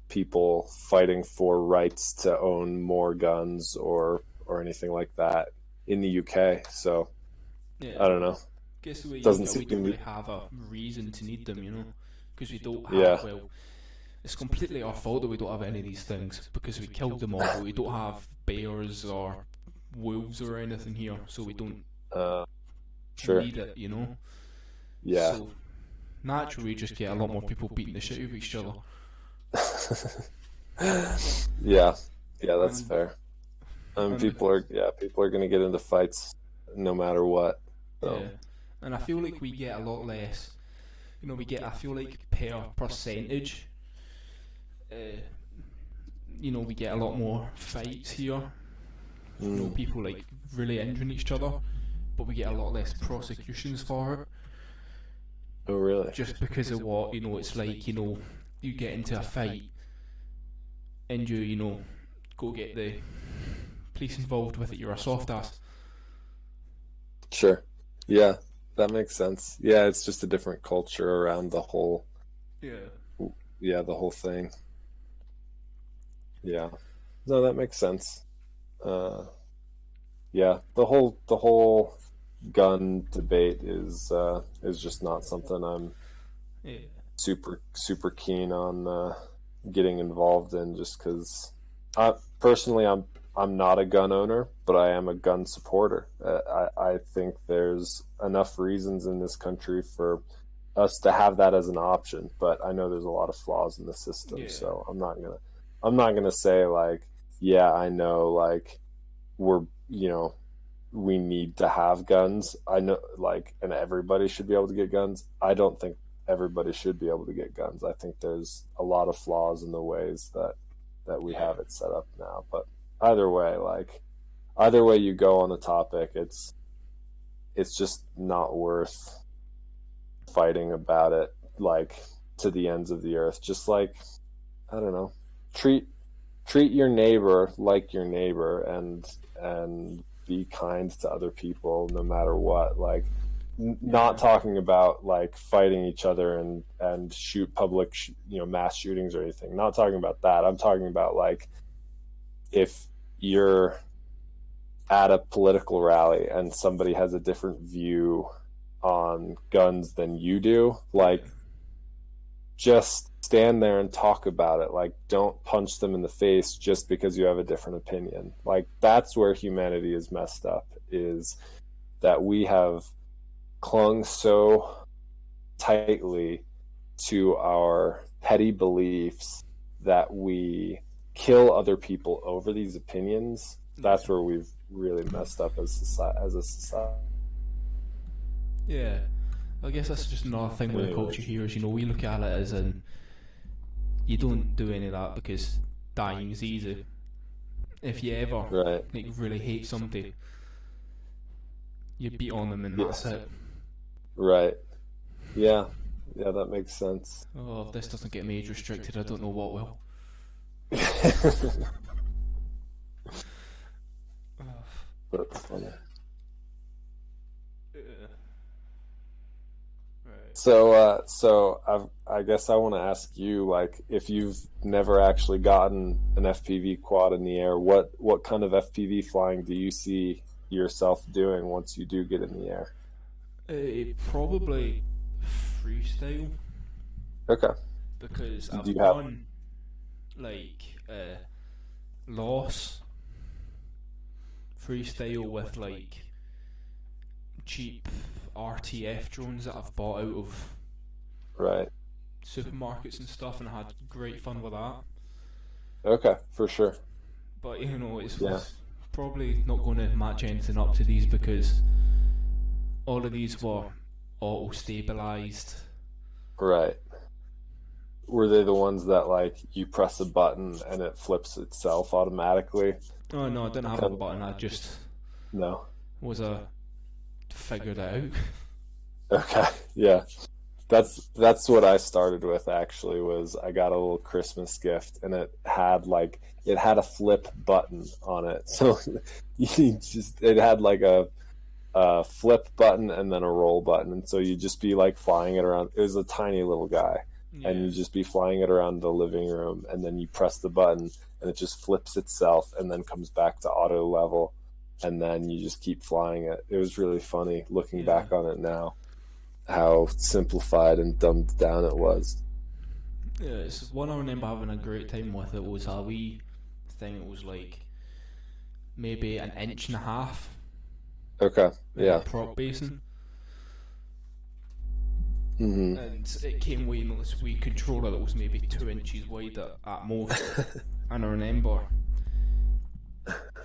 people fighting for rights to own more guns or anything like that in the UK. So yeah. I don't know. Guess the way Doesn't we seem don't to really be. have a reason to need them, because we don't have. Yeah. Well, it's completely our fault that we don't have any of these things because we killed them all. But we don't have bears or wolves or anything here, so we don't Sure. need it, Yeah. So naturally, we just get a lot more people beating the shit out of each other. Yeah. Yeah, that's And- fair. and People are going to get into fights no matter what. So. Yeah, and I feel like we get a lot less. I feel like per percentage, we get a lot more fights here. People like really injuring each other, but we get a lot less prosecutions for it. Oh, really? Just because of what it's like. You get into a fight, and you go get the police involved with it, you're a soft ass. Sure. Yeah, that makes sense. Yeah, it's just a different culture around the whole, Yeah. the whole thing. Yeah. No, that makes sense. Uh, yeah, the whole gun debate is just not something I'm Yeah. super keen on getting involved in, just because personally I'm not a gun owner, but I am a gun supporter. I think there's enough reasons in this country for us to have that as an option, but I know there's a lot of flaws in the system, Yeah. so I'm not gonna say like, yeah, I know, like, we're we need to have guns. I know, like, and everybody should be able to get guns. I don't think everybody should be able to get guns. I think there's a lot of flaws in the ways that we Yeah. have it set up now. But either way, either way you go on the topic, it's just not worth fighting about it, like, to the ends of the earth. Just, like, I don't know, treat your neighbor like your neighbor, and be kind to other people no matter what. Like, not talking about like fighting each other and shoot public mass shootings or anything. Not talking about that. I'm talking about, like, if you're at a political rally and somebody has a different view on guns than you do, like, just stand there and talk about it. Like, don't punch them in the face just because you have a different opinion. Like, that's where humanity is messed up, is that we have clung so tightly to our petty beliefs that we kill other people over these opinions. That's where we've really messed up as a society. Yeah. I guess that's just another thing with the culture here is, we look at it as in, you don't do any of that because dying's easy. If you ever really hate somebody, you beat on them and that's it. Right. Yeah, that makes sense. Oh, if this doesn't get me age restricted, I don't know what will. That's funny. So I guess I want to ask you, like, if you've never actually gotten an FPV quad in the air, what kind of FPV flying do you see yourself doing once you do get in the air? Probably freestyle. Okay. Because I've done like loss freestyle with like cheap RTF drones that I've bought out of supermarkets and stuff, and I had great fun with that. Okay, for sure. But it's probably not going to match anything up to these, because all of these were auto stabilized. Right. Were they the ones that, like, you press a button and it flips itself automatically? Oh no, I didn't have a button. I just figured it out. Okay, yeah. That's what I started with, actually. Was I got a little Christmas gift, and it had a flip button on it. So it had like a flip button and then a roll button, and so you'd just be like flying it around. It was a tiny little guy, and you'd just be flying it around the living room, and then you press the button and it just flips itself and then comes back to auto level, and then you just keep flying it. It was really funny looking back on it now, how simplified and dumbed down it was. Yeah, it's one I remember having a great time with. It was a wee thing. It was like maybe an inch and a half. Okay, yeah. Prop basin. Mm-hmm. And it came with this wee controller that was maybe 2 inches wide at most. And I remember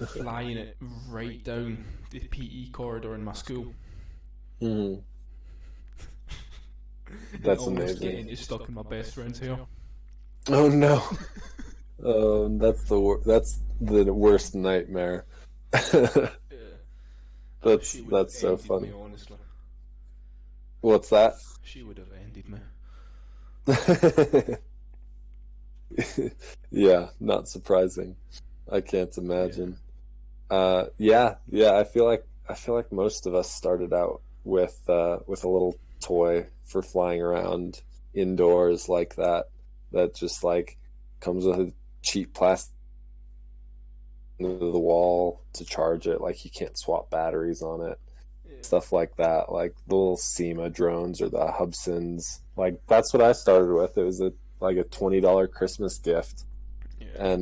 flying it right down the PE corridor in my school. Mm-hmm. That's almost amazing. Getting it stuck in my best friend's hair. Oh no! That's the worst nightmare. That's so funny. Me, honestly. What's that? She would have ended me. Yeah, not surprising. I can't Yeah. imagine. Yeah. I feel like most of us started out with a little toy for flying around indoors like that. That just like comes with a cheap plastic into the wall to charge it. Like you can't swap batteries on it. Yeah. Stuff like that. Like the little SEMA drones or the Hubsons. Like that's what I started with. It was like a $20 Christmas gift, Yeah.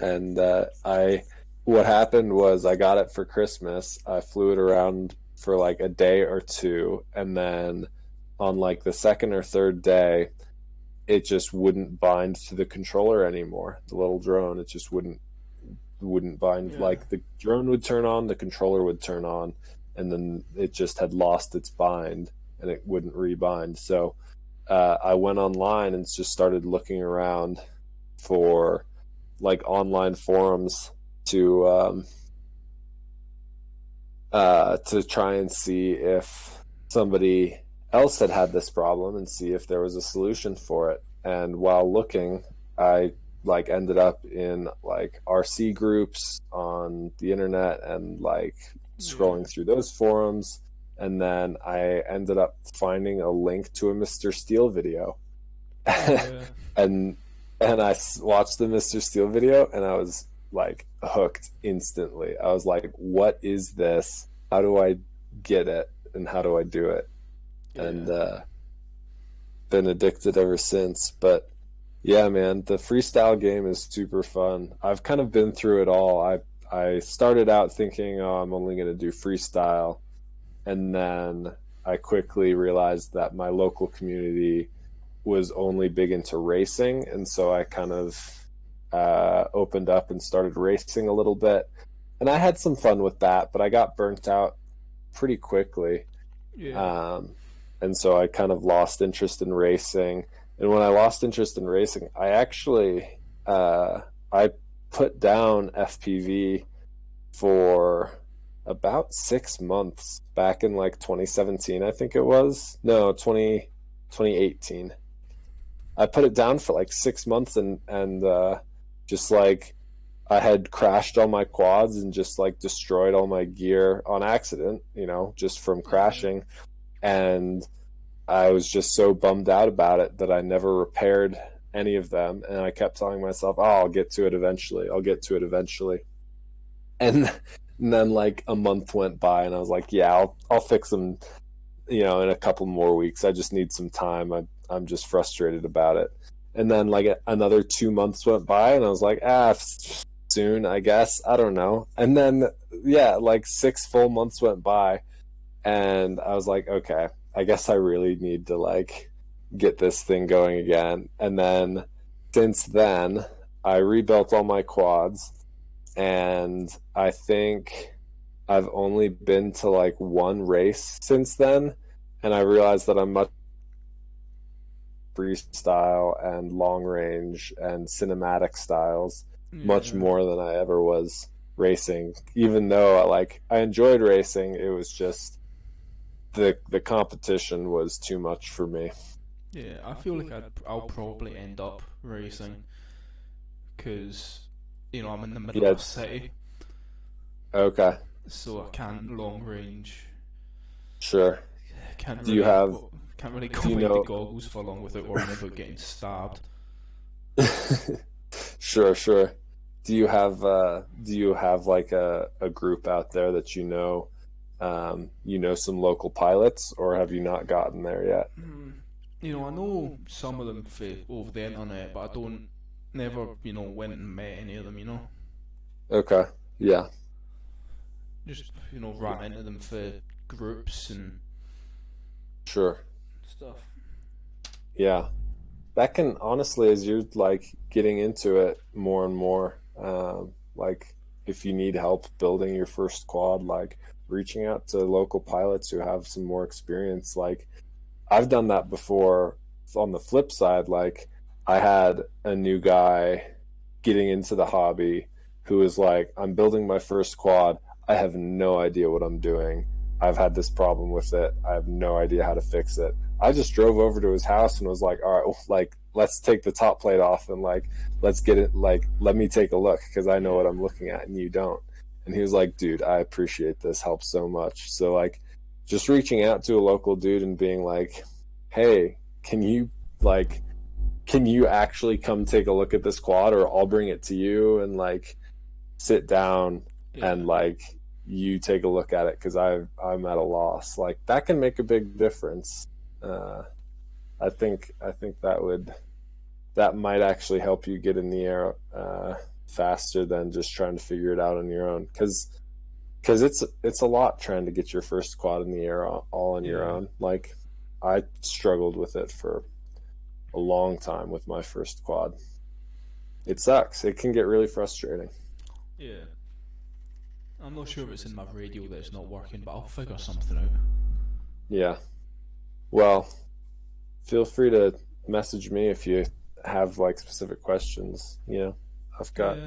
and I what happened was I got it for Christmas. I flew it around for like a day or two, and then on like the second or third day, it just wouldn't bind to the controller anymore. The little drone, it just wouldn't bind. Yeah. Like the drone would turn on, the controller would turn on, and then it just had lost its bind and it wouldn't rebind. So I went online and just started looking around for like online forums to to try and see if somebody else had this problem and see if there was a solution for it. And while looking, I like ended up in like RC groups on the internet and like Yeah. scrolling through those forums. And then I ended up finding a link to a Mr. Steel video. Yeah. and and watched the Mr. Steel video and I was like hooked instantly. I was like, "What is this? How do I get it? And how do I do it?" And Yeah. been addicted ever since. But yeah, man, the freestyle game is super fun. I've kind of been through it all. I started out thinking, "Oh, I'm only going to do freestyle," and then I quickly realized that my local community was only big into racing, and so I kind of opened up and started racing a little bit. And I had some fun with that, but I got burnt out pretty quickly. Yeah. Um, and so I kind of lost interest in racing. And when I lost interest in racing, I actually I put down FPV for about 6 months back in like 2017, I think it was. No, 2018. I put it down for like 6 months and just like I had crashed all my quads and just like destroyed all my gear on accident, just from Yeah. crashing. And I was just so bummed out about it that I never repaired any of them. And I kept telling myself, "Oh, I'll get to it eventually. I'll get to it eventually." And, and then like a month went by, and I was like, "Yeah, I'll fix them, in a couple more weeks. I just need some time. I'm just frustrated about it." And then like another 2 months went by, and I was like, soon, I guess. I don't know. And then yeah, like 6 full months went by, and I was like, okay, I guess I really need to like get this thing going again. And then since then, I rebuilt all my quads, and I think I've only been to like one race since then, and I realized that I'm much freestyle and long range and cinematic styles much Yeah. more than I ever was racing. Even though I enjoyed racing, it was just the competition was too much for me. Yeah. I feel like I'll probably end up racing because I'm in the middle of Yeah. a city, Okay. so I can't long range. Sure. Can't Do you really have? can't really go Do you behind the know? goggles for long without worrying about getting stabbed. Sure. Sure. Do you have like a group out there that some local pilots, or have you not gotten there yet? I know some of them over the internet, but I don't never went and met any of them. Okay. Yeah. Just ran into them for groups and Sure. stuff. Yeah. That can honestly, as you're like getting into it more and more, like if you need help building your first quad, like reaching out to local pilots who have some more experience. Like I've done that before. On the flip side, like I had a new guy getting into the hobby who was like, "I'm building my first quad. I have no idea what I'm doing. I've had this problem with it. I have no idea how to fix it. I just drove over to his house and was like, all right, well, like, let's take the top plate off and like, let's get it, like, let me take a look because I know what I'm looking at and you don't. And he was like, dude, I appreciate this. Helps so much. So, like, just reaching out to a local dude and being like, hey, like, can you actually come take a look at this quad, or I'll bring it to you and like sit down and like you take a look at it because I'm at a loss. Like that can make a big difference. I think that might actually help you get in the air faster than just trying to figure it out on your own, because it's a lot trying to get your first quad in the air all on your own. Like I struggled with it for a long time with my first quad. It sucks. It can get really frustrating. Yeah. I'm not sure if it's in my radio that it's not working, but I'll figure something out. Yeah. Well, feel free to message me if you have like specific questions. You know, I've got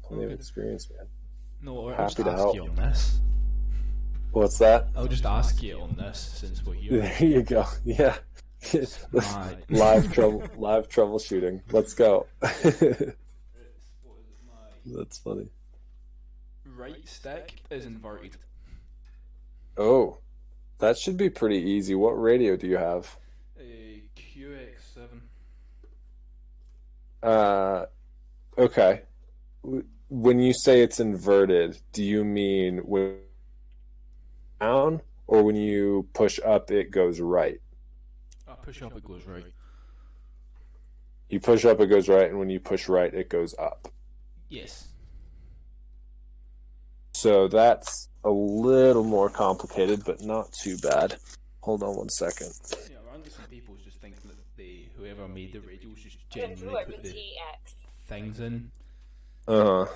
plenty of experience, man. No, I'll Happy just to ask help. you on this. What's that? I'll just ask you on this since we're here. There you go. Yeah. live troubleshooting. Let's go. That's funny. Right stick is inverted. Oh, that should be pretty easy. What radio do you have? A QX7. Okay. When you say it's inverted, do you mean when down, or when you push up it goes right? I push up, it goes right. You push up, it goes right, and when you push right, it goes up. Yes. So that's a little more complicated, but not too bad. Hold on one second. Yeah, apparently some people just think that whoever made the radios just genuinely put the things in. The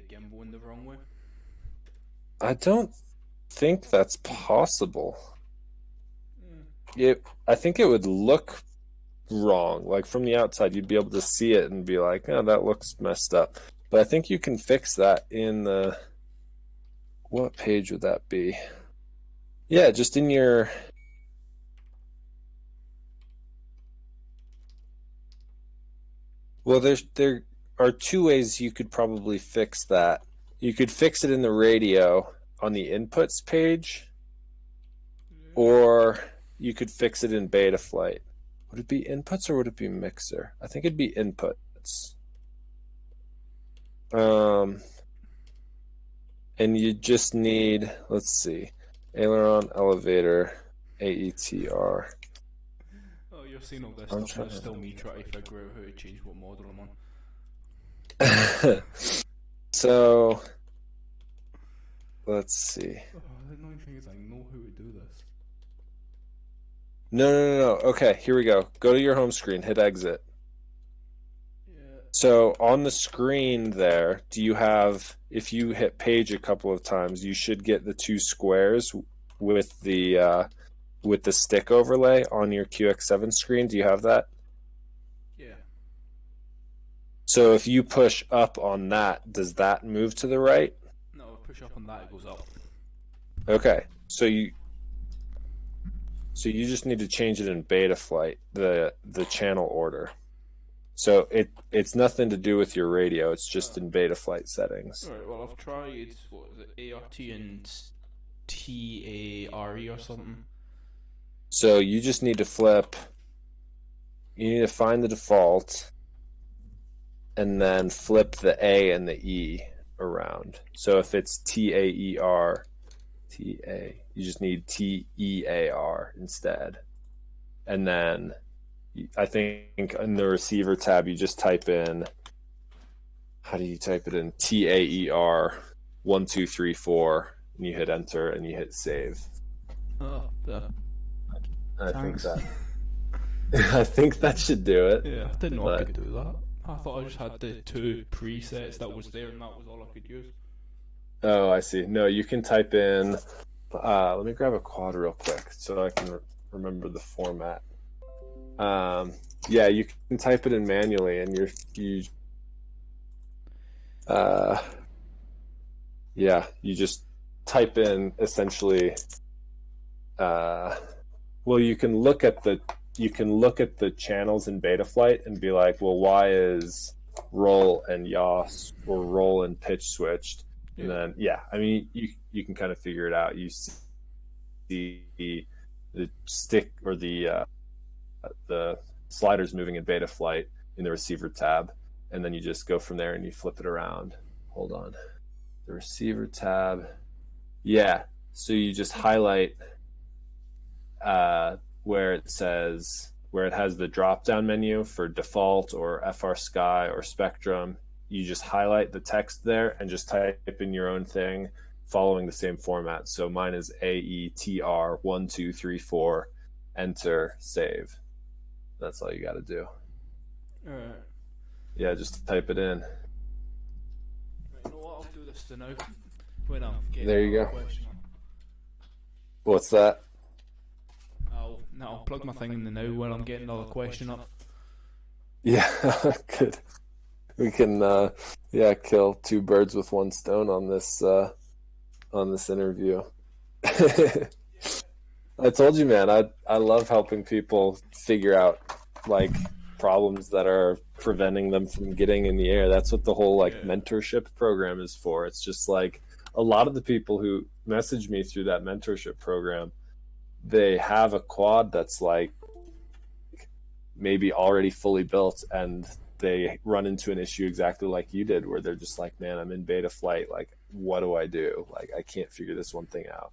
gimbal in the wrong way. I don't think that's possible. I think it would look wrong. Like from the outside, you'd be able to see it and be like, "Oh, that looks messed up." But I think you can fix that in the. What page would that be? Yeah, just in your. Well, there are two ways you could probably fix that. You could fix it in the radio on the inputs page, or you could fix it in Betaflight. Would it be inputs or would it be mixer? I think it'd be inputs. And you just need, let's see, aileron, elevator, AETR. Oh, you're seeing all this stuff, and it's still me trying to figure out how to change what model I'm on. So, let's see. Oh, the annoying thing is I know how to do this. No. Okay, here we go. Go to your home screen, hit exit. Yeah. So on the screen there, do you have, if you hit page a couple of times, you should get the two squares with the stick overlay on your QX7 screen. Do you have that? Yeah. So if you push up on that, does that move to the right? No, push up on that, it goes up. Okay, so you just need to change it in Betaflight, the channel order. So it's nothing to do with your radio. It's just in Betaflight settings. Alright, well I've tried, what is it, ART and TARE or something. So you just need to flip. You need to find the default, and then flip the A and the E around. So if it's TAER, you just need TEAR instead. And then I think in the receiver tab, you just type in, how do you type it in? TAER 1234, and you hit enter and you hit save. Oh, yeah. I think that should do it. Yeah, I didn't know I could do that. I thought I just had the two presets that was there and that was all I could use. Oh, I see. No, you can type in. Let me grab a quad real quick so I can remember the format. Yeah, you can type it in manually, and you just type in essentially well, you can look at the channels in Betaflight and be like, well, why is roll and yaw or roll and pitch switched? And Yeah. then I mean you can kind of figure it out. You see the stick or the sliders moving in Betaflight in the receiver tab, and then you just go from there and you flip it around. Hold on, the receiver tab. Yeah, so you just highlight where it says where it has the drop down menu for default or FR Sky or Spectrum. You just highlight the text there and just type in your own thing following the same format. So mine is AETR1234, enter, save. That's all you got to do. All right. Yeah, just type it in. Right, you know what? I'll do this to now. When I'm getting There you another go. question. What's that? I'll plug my thing in the now while I'm getting another question up. Yeah, good. We can kill two birds with one stone on this interview. I told you, man, I love helping people figure out like problems that are preventing them from getting in the air. That's what the whole mentorship program is for. It's just like a lot of the people who message me through that mentorship program, they have a quad that's like maybe already fully built, and they run into an issue exactly like you did, where they're just like, man, I'm in Betaflight, like what do I do? Like I can't figure this one thing out.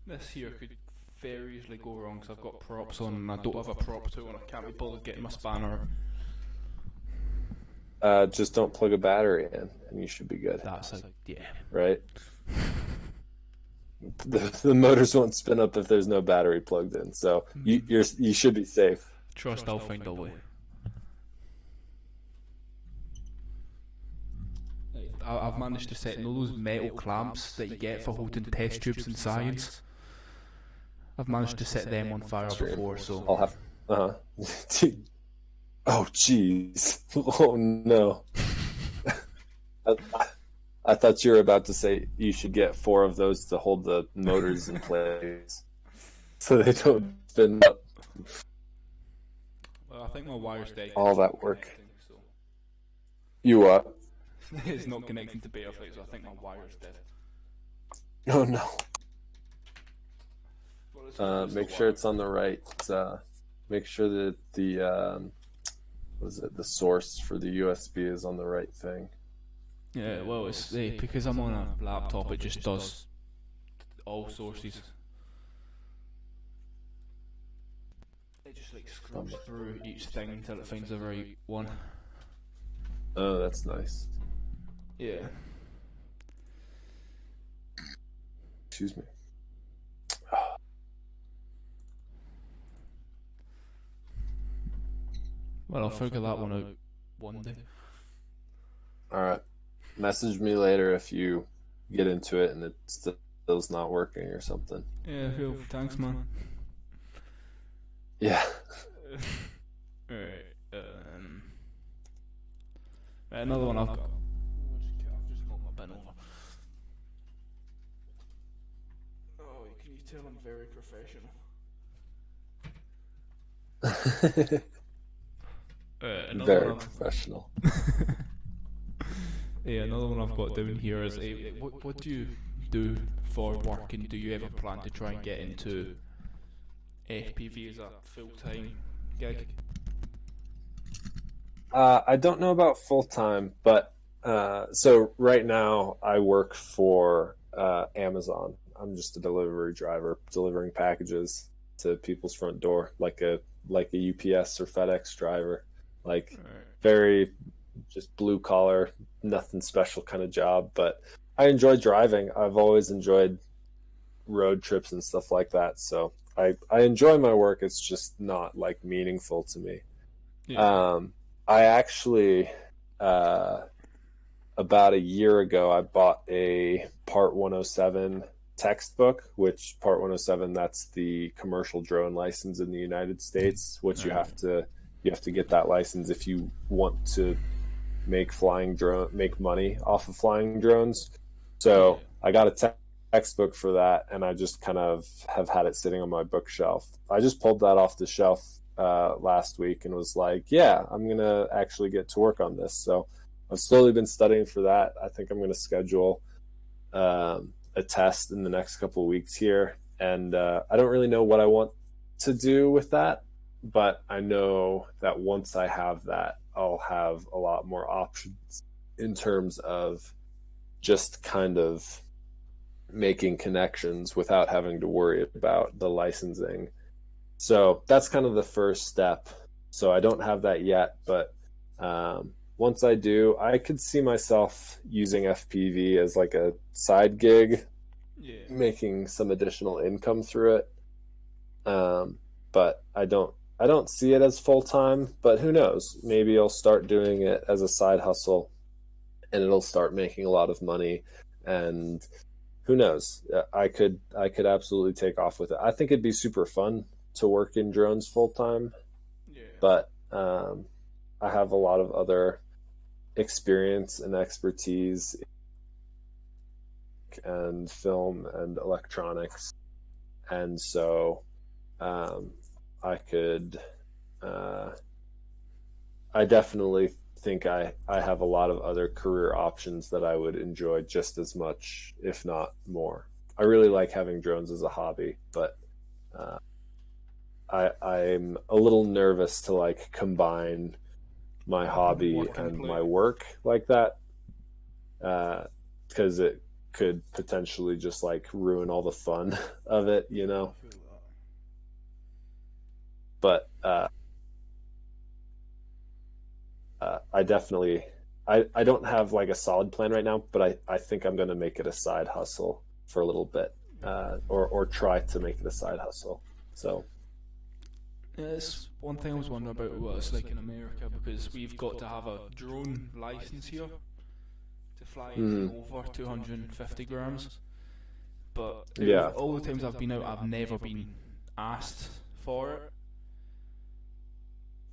This here could very easily go wrong because I've got props on and I don't have a prop tool and I can't be bothered getting my spanner. Just don't plug a battery in and you should be good. That's right. The motors won't spin up if there's no battery plugged in, so you should be safe. Trust I'll find a way. I've managed to set all those metal clamps that you get for holding test tubes in science. I've managed to set them on fire before, so I'll have. Oh jeez! Oh no! I thought you were about to say you should get 4 of those to hold the motors in place, so they don't spin up. Well, I think my wire's dead. All that work. So. You what? It's not connecting to Betaflight, so I think my wire's dead. Oh no. Make sure it's on the right. Make sure that the source for the USB is on the right thing. Yeah, well, it's because I'm on a laptop. It just does all sources. It just like scrubs through each thing until it finds the right one. Oh, that's nice. Yeah. Excuse me. Well, I'll figure that one out one day. Alright. Message me later if you get into it and it still's not working or something. Yeah, cool. Thanks, man. Yeah. Alright. Another one I've got. I've just knocked my bin over. Oh, can you tell I'm very professional? Very professional. Yeah, another one I've got down here is what do you do for work, and do you ever plan to try and get into FPV as a full-time gig? I don't know about full-time, but so right now I work for Amazon. I'm just a delivery driver delivering packages to people's front door, like a UPS or FedEx driver. Like very just blue collar, nothing special kind of job, but I enjoy driving. I've always enjoyed road trips and stuff like that, so I enjoy my work. It's just not like meaningful to me. Yeah. I actually about a year ago I bought a Part 107 textbook, which Part 107, that's the commercial drone license in the United States, which you have to get that license if you want to make money off of flying drones. So I got a textbook for that, and I just kind of have had it sitting on my bookshelf. I just pulled that off the shelf last week and was like, yeah, I'm gonna actually get to work on this. So I've slowly been studying for that. I think I'm gonna schedule a test in the next couple of weeks here, and I don't really know what I want to do with that, but I know that once I have that, I'll have a lot more options in terms of just kind of making connections without having to worry about the licensing. So that's kind of the first step. So I don't have that yet, but once I do, I could see myself using FPV as like a side gig, Yeah. making some additional income through it. But I don't see it as full time. But who knows? Maybe I'll start doing it as a side hustle, and it'll start making a lot of money. And who knows? I could absolutely take off with it. I think it'd be super fun to work in drones full time, Yeah. but I have a lot of other experience and expertise and film and electronics, and so I could. Uh, I definitely think I have a lot of other career options that I would enjoy just as much, if not more. I really like having drones as a hobby, but uh, I'm a little nervous to like combine my hobby Work and and play. my work like that, because it could potentially just like ruin all the fun of it, Yeah, you I know. feel that. But I definitely I don't have like a solid plan right now, but I think I'm gonna make it a side hustle for a little bit, or try to make it a side hustle. So Yeah, it's one thing I was wondering about what it's like in America because we've got to have a drone license here to fly anything mhm, over 250 grams. But out of yeah, all the times I've been out, I've never been asked for it.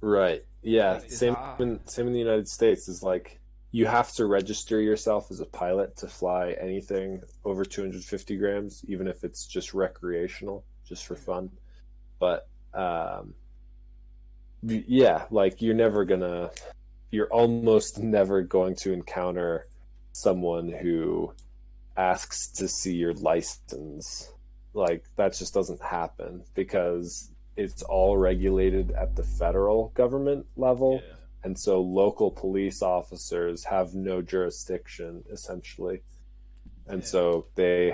right, yeah. Like, does that? Same in the United States is like you have to register yourself as a pilot to fly anything over 250 grams, even if it's just recreational, just for fun. But yeah, like you're almost never going to encounter someone who asks to see your license. Like that just doesn't happen because it's all regulated at the federal government level. Yeah. And so local police officers have no jurisdiction essentially. And Yeah. so they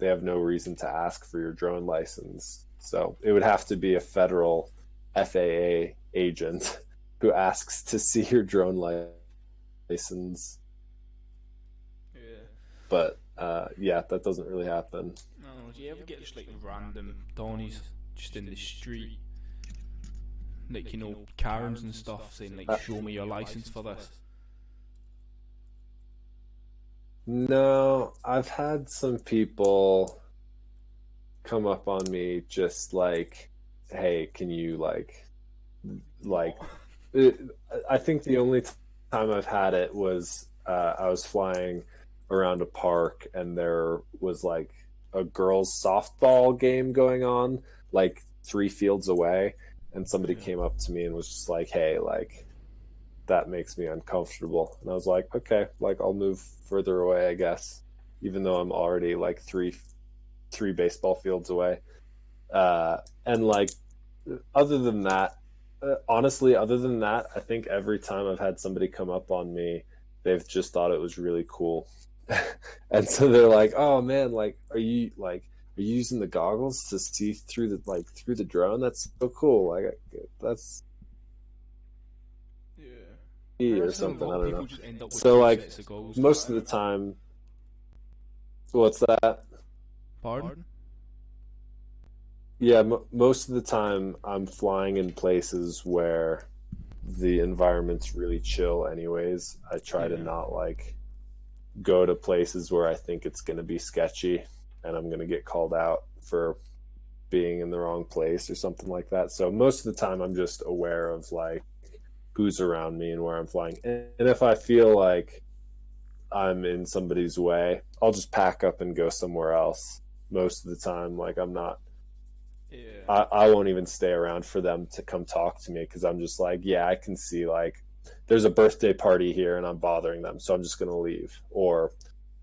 have no reason to ask for your drone license. So it would have to be a federal FAA agent who asks to see your drone license. Yeah. But yeah, that doesn't really happen. I don't know. Do you ever get just like random Donnies just in the street, like Karens and stuff, saying like, Uh, "Show me your license for this." no, I've had some people come up on me just like, "Hey, can you like?" What? It, I think the only time I've had it was I was flying around a park and there was like a girls' softball game going on, like 3 fields away, and somebody Yeah. came up to me and was just like, "Hey, like that makes me uncomfortable," and I was like, "Okay, like I'll move further away, I guess," even though I'm already like three baseball fields away. And like other than that, honestly, other than that, I think every time I've had somebody come up on me, they've just thought it was really cool. And so they're like, "Oh man, like are you using the goggles to see through through the drone? That's so cool. Like that's Yeah. I me or reckon a something. lot I of don't know." people just end up with So two like sets of goggles for most that, of the innit? time, what's that? Pardon? Yeah, most of the time I'm flying in places where the environment's really chill anyways. I try to Yeah. not like go to places where I think it's going to be sketchy and I'm going to get called out for being in the wrong place or something like that. So most of the time I'm just aware of like who's around me and where I'm flying. And if I feel like I'm in somebody's way, I'll just pack up and go somewhere else most of the time. Like I'm not, Yeah. I won't even stay around for them to come talk to me because I'm just like, yeah, I can see like there's a birthday party here and I'm bothering them, so I'm just gonna leave. Or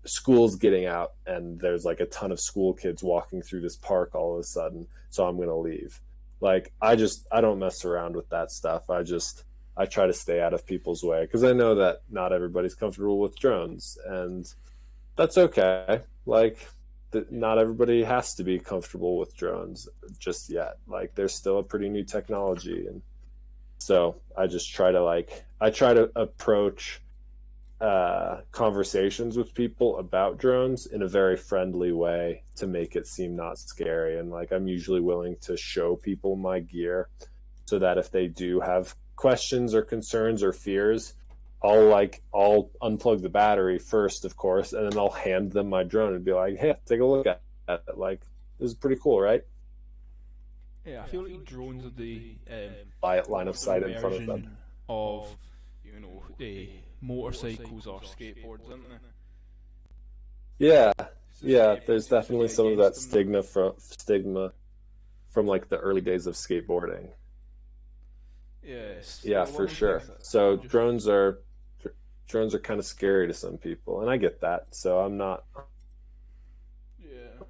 school's getting out and there's like a ton of school kids walking through this park all of a sudden, so I'm gonna leave. Like I don't mess around with that stuff. I try to stay out of people's way because I know that not everybody's comfortable with drones, and that's okay. Like not everybody has to be comfortable with drones just yet. Like there's still a pretty new technology, and so I try to approach conversations with people about drones in a very friendly way to make it seem not scary. And like I'm usually willing to show people my gear so that if they do have questions or concerns or fears, I'll unplug the battery first, of course, and then I'll hand them my drone and be like, "Hey, take a look at it. Like this is pretty cool, right?" Yeah, I feel like drones are the Line of sight in front of them. version of, motorcycles or skateboards, aren't they? Yeah, It's just yeah. everyone There's seems to be definitely some of that against them. stigma from like the early days of skateboarding. Yes, Yeah, one for of the things sure. that So I'm just drones are kind of scary to some people, and I get that. So yeah,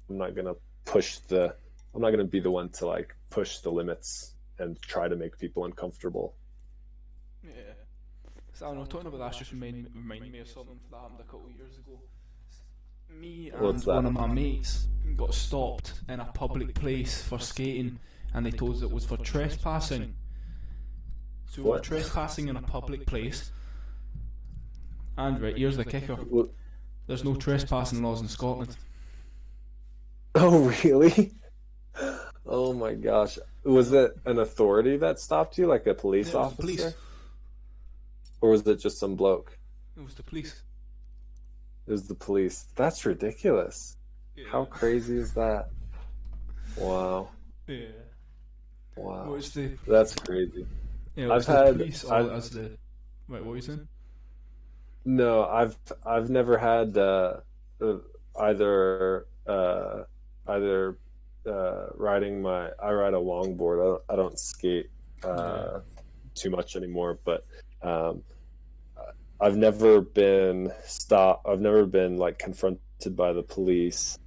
I'm not gonna push the I'm not gonna be the one to like push the limits and try to make people uncomfortable. yeah. So I don't know, talking about that's just reminded me of something that happened a couple of years ago. Me What's and one that? of my mates got stopped in a public place for skating, and they told us it was for trespassing. So we were What? trespassing in a public place, and right, here's the kicker: there's no trespassing laws in Scotland. Oh, really? Oh my gosh. Was No, it an authority that stopped you, like a yeah, police it was the police. officer? Or was it just some bloke? It was the police. It was the police. That's ridiculous. How Yeah, crazy is that? Wow. yeah. Well, Wow. it's the That's crazy. it's I've the had police or I've as the wait, what were you saying? no, I've never had uh, either either riding my I ride a longboard. I don't skate Yeah, too much anymore, but um, I've never been stopped. I've never been like confronted by the police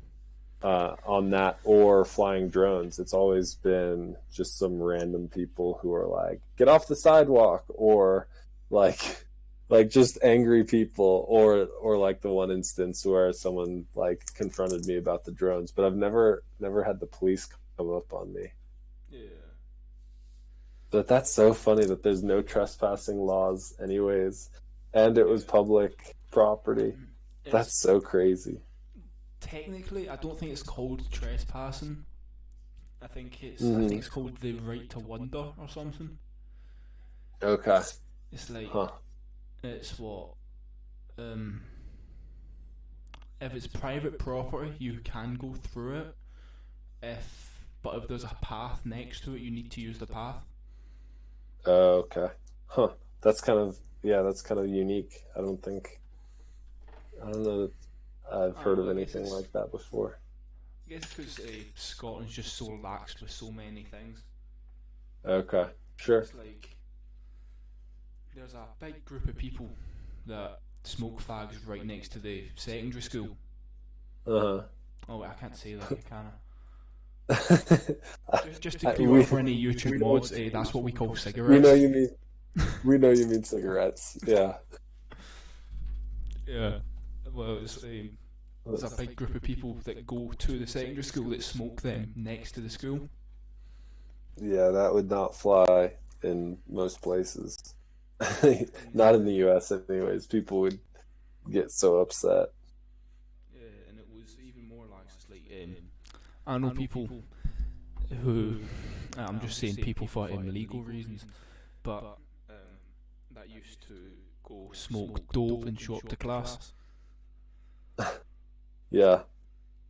on that or flying drones. It's always been just some random people who are like, "Get off the sidewalk," or like like just angry people, or like the one instance where someone like confronted me about the drones. But I've never had the police come up on me. yeah. But that's so funny that there's no trespassing laws, anyways, and it was Yeah. public property. It's That's so crazy. technically, I don't think it's called trespassing. I Hmm. think it's called the right to wonder or something. Okay. It's like Huh. it's what um if it's private property, you can go through it. But if there's a path next to it, you need to use the path. Okay. Huh. That's kind of yeah, that's kind of unique. I don't know that I've I heard don't of know. anything like that before. I guess it's because Scotland's just so lax with so many things. Okay. Sure. It's like there's a big group of people that smoke fags right next to the secondary school. Uh-huh. Oh, wait, I can't say that, can I? I- Just to clear we up for any YouTube mods, that's what we call we know cigarettes. you mean cigarettes. Yeah. Yeah. Well, there's a big group of people that go to the secondary school that smoke them next to the school. Yeah, that would not fly in most places. Not in the Exactly. US anyways. People would get so upset. Yeah, and it was even more lax. It's like I know people who I'm just saying people for legal reasons, but that used to go smoke dope and show up to class. Yeah,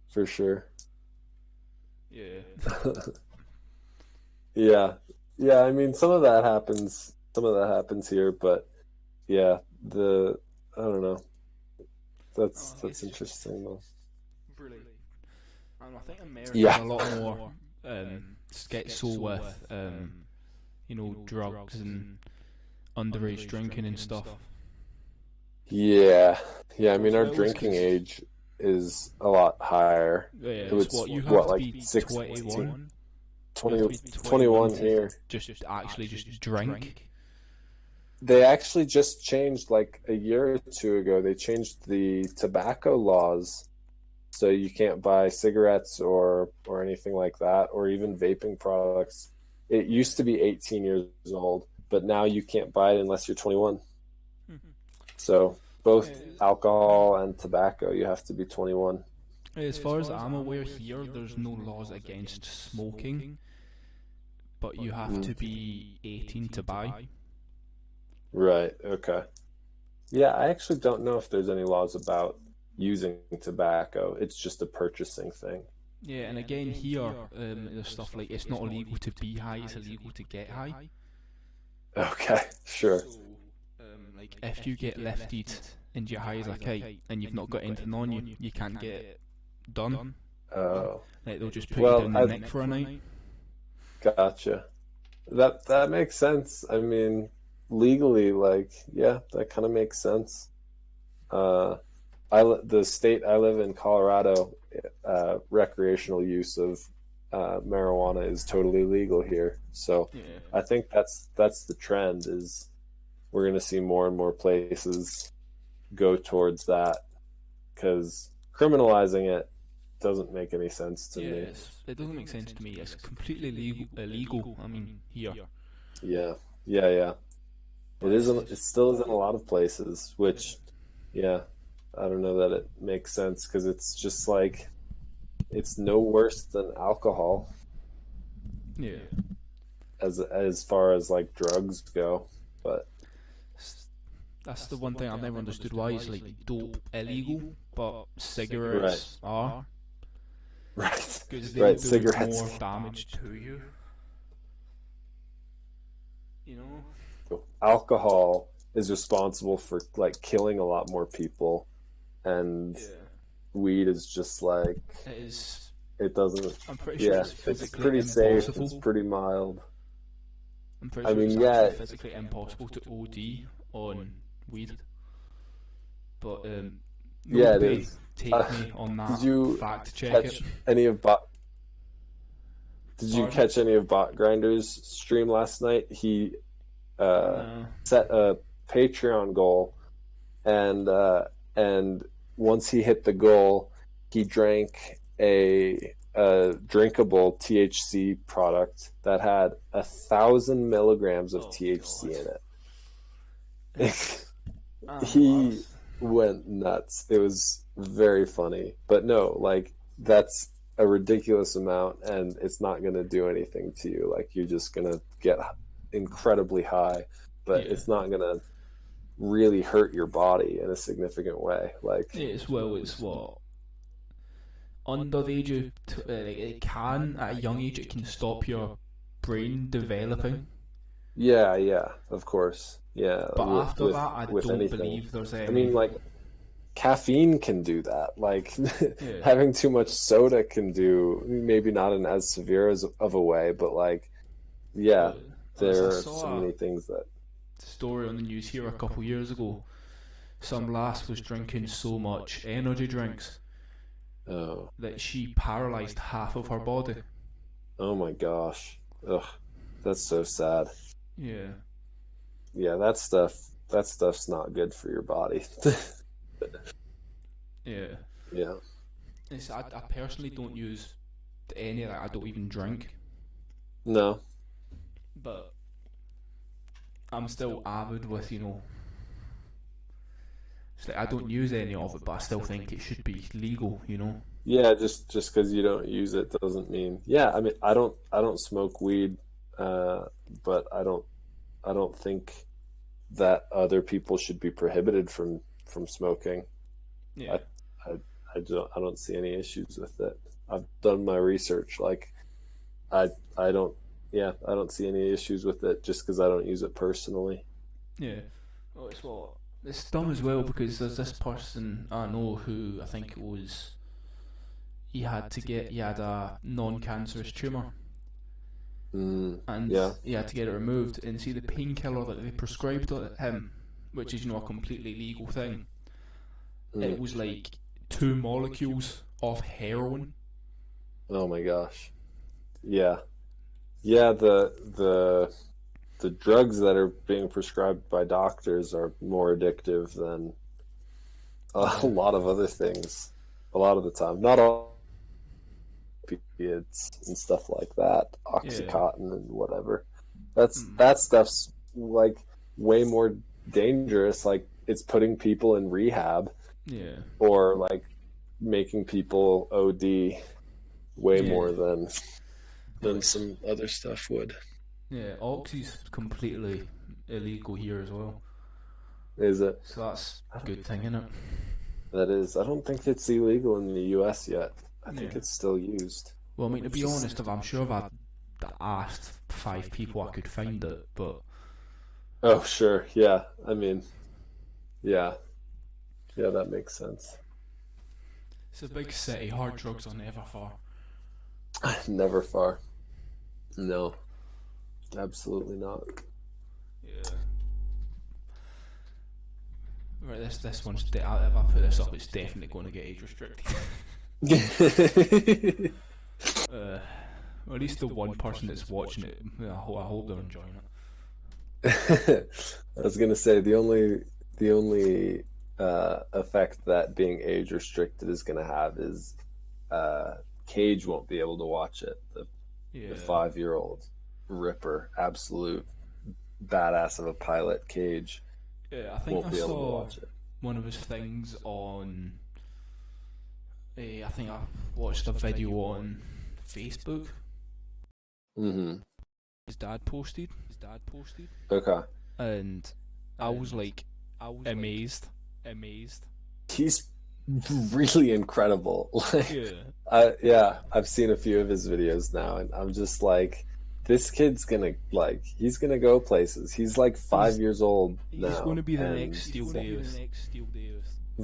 for sure. Yeah. Yeah. Yeah, I mean some of that happens. Some of that happens here, but yeah, the I don't know. that's It's just interesting though. brilliant. And I think America's Yeah. a lot more get so with drugs and underage drinking and stuff. Yeah. Yeah, I Well, mean as our well as drinking because age is a lot higher. it's It's what you have what to like be 16 21. You have to 20 be 21 21 to here. just actually just drink. They actually just changed like a year or two ago. They changed the tobacco laws, so you can't buy cigarettes or anything like that, or even vaping products. It used to be 18 years old, but now you can't buy it unless you're 21. So both alcohol and tobacco, you have to be 21. As far as I'm aware, here there's no laws against smoking, but you have to be 18 to buy. Right. Okay. Yeah, I actually don't know if there's any laws about using tobacco. It's just a purchasing thing. Yeah, and again here, there's stuff like it's not illegal to be high; it's illegal to get high. Okay, sure. So, like if you get lifted and you're high as a kite and you've not got anything on you, you can't get it done. Oh, Like they'll just put you well, down the neck for a night. gotcha. That makes sense. I mean, legally, like, yeah, that kind of makes sense. Uh, the state I live in, Colorado, recreational use of marijuana is totally legal here. So Yeah. I think that's the trend is we're going to see more and more places go towards that because criminalizing it doesn't make any sense to me. It doesn't make sense to me. It's completely illegal. I mean, here. Yeah, yeah, yeah. It But isn't. It still is in a lot of places, which, yeah, I don't know that it makes sense because it's just like it's no worse than alcohol yeah. as far as like drugs go. But That's the one thing I've never understood. Why is like dope illegal, but right, cigarettes are? right, Because they'll right. do more Cigarettes. damage to you. You know? Alcohol is responsible for like killing a lot more people, and weed is just like It is. it doesn't. I'm pretty sure Yeah, it's it's physically pretty safe. It's impossible. pretty mild. I'm pretty I sure it's mean, actually yeah, physically impossible to OD on weed. But yeah, it nobody is. take me on Did that. you Fact check catch it. any of bot? Did you Pardon? catch any of Bot Grinder's stream last night? He No. set a Patreon goal, and and once he hit the goal, he drank a drinkable THC product that had 1,000 milligrams of THC in it. He went nuts. It was very funny, but no, like that's a ridiculous amount, and it's not going to do anything to you. Like you're just going to get incredibly high, but it's not going to really hurt your body in a significant way. Like It's what under the age of it can at a young age it can stop your brain developing. yeah, of course, yeah. But after that, I don't anything. believe there's any. I mean, like caffeine can do that. Like Yeah. having too much soda can do maybe not in as severe as of a way, but like yeah, there are so many things that. Story on the news here a couple years ago. Some lass was drinking so much energy drinks that she paralysed half of her body. Oh my gosh. Ugh. That's so sad. Yeah. Yeah, that stuff's not good for your body. Yeah. Yeah. I personally don't use any of that. I don't even drink. No. But I'm still avid with, it's like I don't use any of it, but I still think it should be legal, Yeah, just because you don't use it doesn't mean. Yeah, I mean, I don't smoke weed, but I don't think that other people should be prohibited from smoking. Yeah. I don't see any issues with it. I've done my research. Like, I don't. Yeah, I don't see any issues with it just because I don't use it personally. Yeah. Well, it's what it's dumb as well because there's this person I know who I think it was he had a non-cancerous tumor and Yeah. he had to get it removed. And see the painkiller that they prescribed him, which is a completely legal thing. It Mm. was like 2 molecules of heroin. Oh my gosh. Yeah. Yeah, the drugs that are being prescribed by doctors are more addictive than a Yeah, lot of other things. A lot of the time. Not all opiates and stuff like that, yeah, Oxycontin and whatever. mm. That stuff's like way more dangerous. Like it's putting people in rehab Yeah, or like making people OD way yeah. more Well, than some other stuff would. yeah, Oxy's completely illegal here as well. Is it? So that's I a don't, good thing, isn't it? that is. I don't think it's illegal in the U.S. yet. I think Yeah. it's still used. Well, I mean, to Which be is honest, I'm sure if I asked 5 people, I could find it. But oh sure, yeah. I mean, yeah, yeah, that makes sense. it's a big city. Hard drugs are never far. Never far. No, absolutely not. Yeah. Right, this one's. If I put this up, it's definitely going to get age restricted. uh, or at least the one person that's watching it. I hope they're enjoying it. I was gonna say the only effect that being age restricted is gonna have is Cage won't be able to watch it. The Yeah. 5 year old Ripper, absolute badass of a pilot, Cage Yeah, I think won't I be able to saw watch it. one of his things on. I think I watched a video on Facebook. Mm-hmm. His dad posted, Okay. and I was amazed. He's really incredible. Like, Yeah, yeah, I've seen a few of his videos now, and I'm just like, this kid's gonna like, he's gonna go places. He's like he's 5 years old he's going now, to be the and next Steel Davis.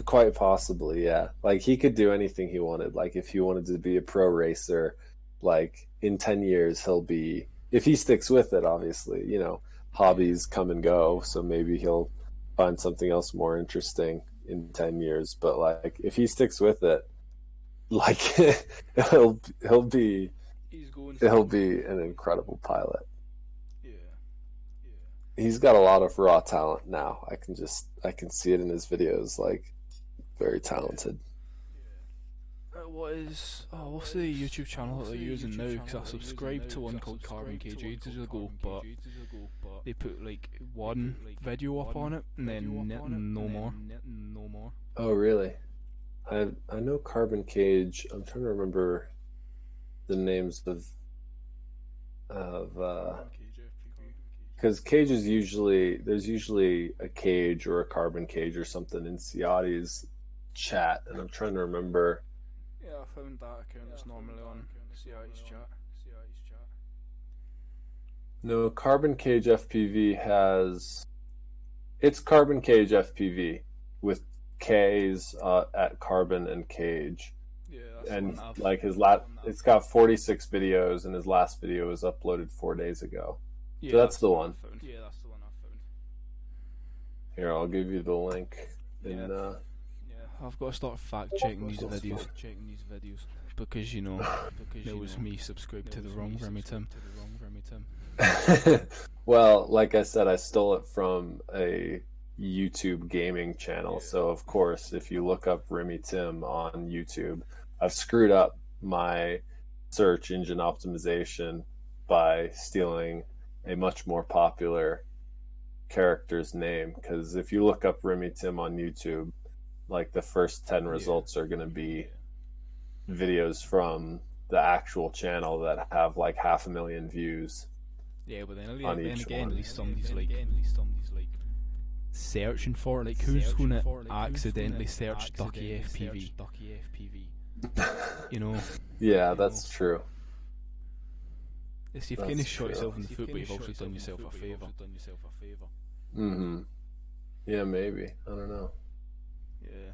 quite possibly, yeah. Like he could do anything he wanted. Like if he wanted to be a pro racer, like in 10 years he'll be, if he sticks with it, obviously, Yeah, hobbies come and go, so maybe he'll find something else more interesting in 10 years, but like if he sticks with it, like he'll be he's going he'll somewhere. be an incredible pilot. Yeah, He's got a lot of raw talent now. I can see it in his videos, like very yeah. talented. What's the YouTube channel that they're using now? Because I subscribed to one called Carbon Cage ages ago, but they put like one video up on it and then no more. Oh, really? I know Carbon Cage. I'm trying to remember the names of because Cage is usually there's usually a Cage or a Carbon Cage or something in Ciati's chat, and I'm trying to remember. Yeah, I found that account that's normally on CI's chat. No, Carbon Cage FPV has it's Carbon Cage FPV with K's at Carbon and Cage, Yeah, that's the and one I've. like his last, it's got 46 videos, and his last video was uploaded 4 days ago. So Yeah, that's that's the the one one. I found. Here, I'll give you the link. Yeah, In I've got to start fact checking these videos because there was me subscribed to the wrong rimmytim. well, like I said, I stole it from a YouTube gaming channel. So of course, if you look up Remy Tim on YouTube, I've screwed up my search engine optimization by stealing a much more popular character's name. Because if you look up Remy Tim on YouTube, like the first 10 results are going to be videos from the actual channel that have like 500,000 views Yeah, but on then each again, at one. least somebody's like searching for it. Like, who's gonna accidentally search Ducky FPV? You know, Yeah, that's true. you've kind of That's shot true. yourself in the foot, but you've also done yourself a favour. Mm-hmm. Yeah, maybe. I don't know. Yeah.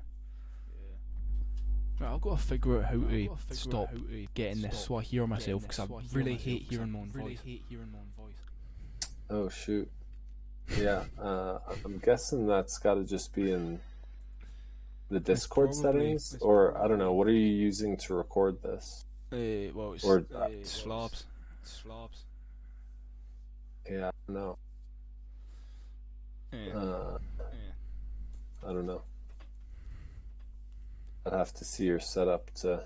Right, I've got to figure out how to stop getting this so I hear myself, because I really hate hearing my own voice. Oh shoot. Yeah. I'm guessing that's got to just be in the It's Discord probably settings, or I don't know. What are you using to record this? well, it's Or slabs. yeah, I don't know. Yeah. Uh, I don't know. I'd have to see your setup to.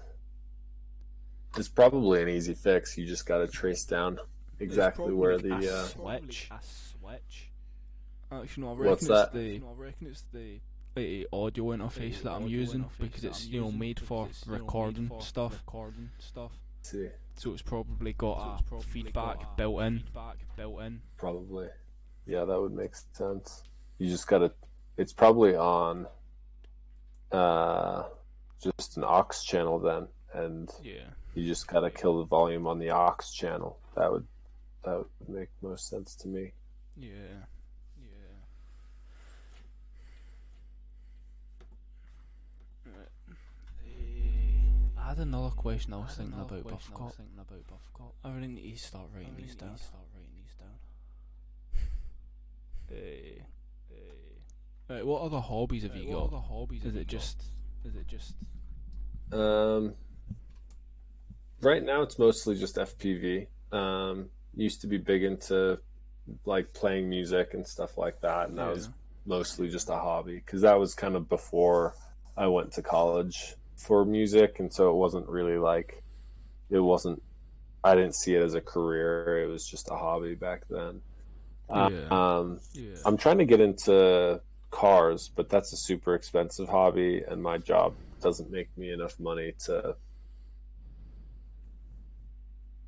It's probably an easy fix. You just got to trace down It's exactly probably where like a the. switch. Actually, no, I What's reckon it's that? the audio interface that I'm using, because it's made for recording stuff. See, So it's probably got a feedback built in. probably. Yeah, that would make sense. You just got to. It's probably on uh, just an aux channel then, and Yeah. you just got to kill the volume on the aux channel. That would make most sense to me. Yeah. I had another question I was thinking about, but I forgot. I really need to start writing these down. Right, what other hobbies have you got? Is it just? Um, right now it's mostly just FPV. Used to be big into like playing music and stuff like that, and that was mostly just a hobby because that was kind of before I went to college for music, and so it wasn't really like it wasn't. I didn't see it as a career. It was just a hobby back then. Yeah. I'm trying to get into cars, but that's a super expensive hobby, and my job doesn't make me enough money to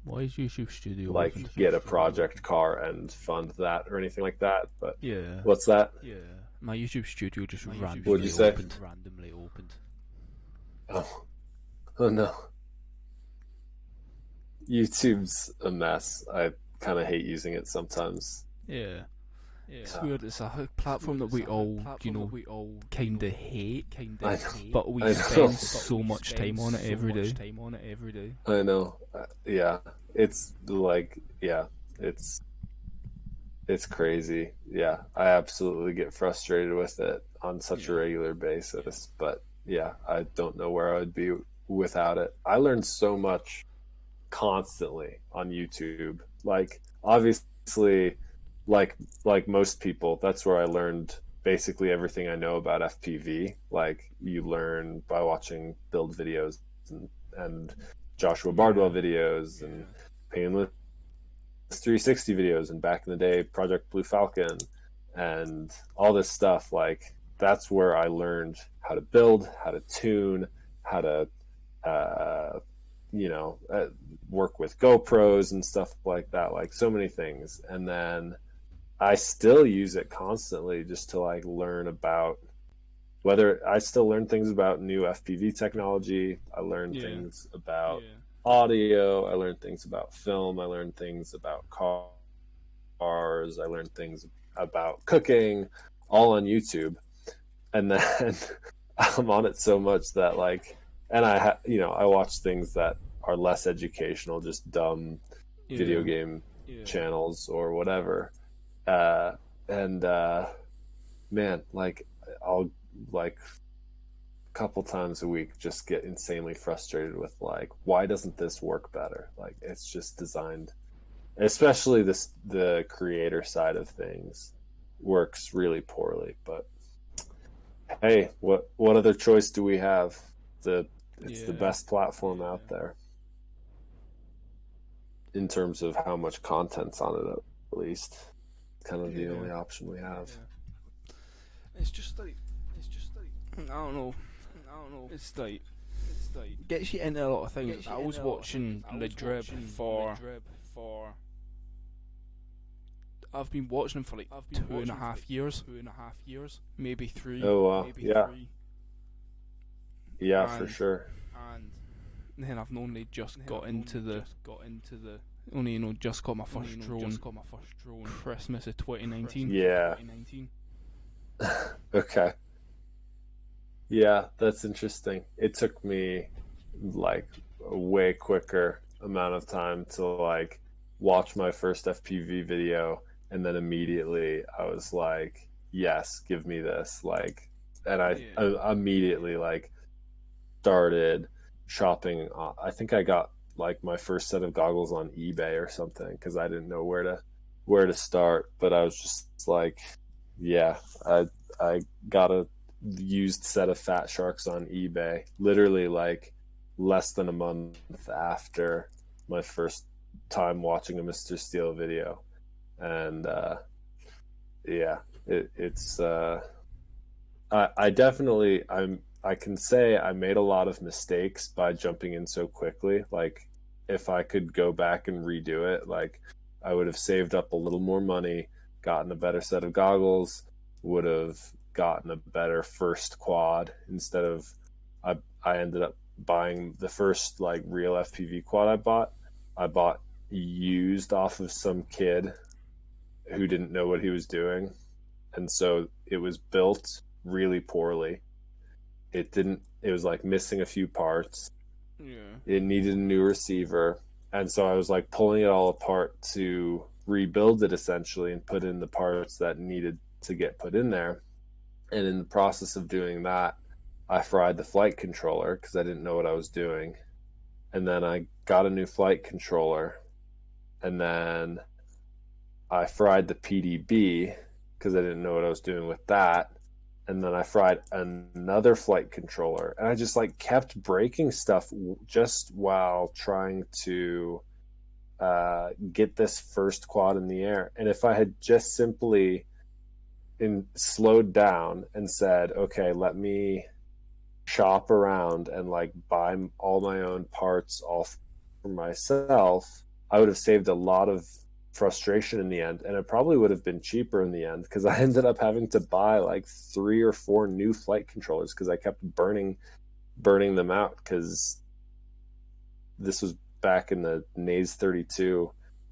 Why is YouTube Studio like open? get a project car and fund that or anything like that. But Yeah. what's that? My YouTube Studio just What'd you say? randomly opened. Oh, oh no. YouTube's a mess. I kind of hate using it sometimes. Yeah. It's weird. It's a platform that we all, kind of hate, I know. but we I know. spend so much time on it every day. I know. Yeah. It's like, yeah, it's it's crazy. Yeah, I absolutely get frustrated with it on such a regular basis. But yeah, I don't know where I would be without it. I learned so much constantly on YouTube. Like obviously, like like most people, that's where I learned basically everything I know about FPV. Like you learn by watching build videos and Joshua Bardwell videos and Painless 360 videos and back in the day Project Blue Falcon and all this stuff. Like that's where I learned how to build, how to tune, how to uh, work with GoPros and stuff like that, like so many things. And then I still use it constantly just to like learn about whether I still learn things about new FPV technology. I learn things about audio. I learn things about film. I learn things about cars. I learn things about cooking, all on YouTube. And then I'm on it so much that like, and I watch things that are less educational, just dumb video game channels or whatever. And man, like I'll like a couple times a week just get insanely frustrated with like, why doesn't this work better? Like it's just designed, especially the creator side of things works really poorly. But hey, what other choice do we have? It's the best platform out there in terms of how much content's on it, at least. Kind of the only option we have. It's just like I don't know. It's like gets you into a lot of things. I was watching the Drip for. I've been watching him for like 2.5 years, maybe 3. Oh, yeah. Yeah, And for sure. then I've only just got into the just got my first drone Christmas of 2019. Yeah. Okay. Yeah, that's interesting. It took me like a way quicker amount of time to like watch my first FPV video, and then immediately I was like, yes, give me this. Like, and Yeah. I immediately like started shopping. I think I got like my first set of goggles on eBay or something because I didn't know where to start. But I was just like, yeah, I got a used set of Fat Sharks on eBay, literally like less than a month after my first time watching a Mr. Steel video, and yeah, it's I definitely I can say I made a lot of mistakes by jumping in so quickly. Like if I could go back and redo it, like I would have saved up a little more money, gotten a better set of goggles, would have gotten a better first quad instead of I ended up buying the first like real FPV quad I bought. I bought used off of some kid who didn't know what he was doing, and so it was built really poorly. It was like missing a few parts. Yeah. It needed a new receiver, and so I was like pulling it all apart to rebuild it essentially and put in the parts that needed to get put in there. And in the process of doing that, I fried the flight controller because I didn't know what I was doing. And then I got a new flight controller, and then I fried the PDB because I didn't know what I was doing with that. And then I fried another flight controller, and I just like kept breaking stuff just while trying to get this first quad in the air. And if I had just simply slowed down and said, okay, let me shop around and like buy all my own parts all for myself, I would have saved a lot of frustration in the end, and it probably would have been cheaper in the end because I ended up having to buy like 3 or 4 new flight controllers because I kept burning them out because this was back in the NAS 32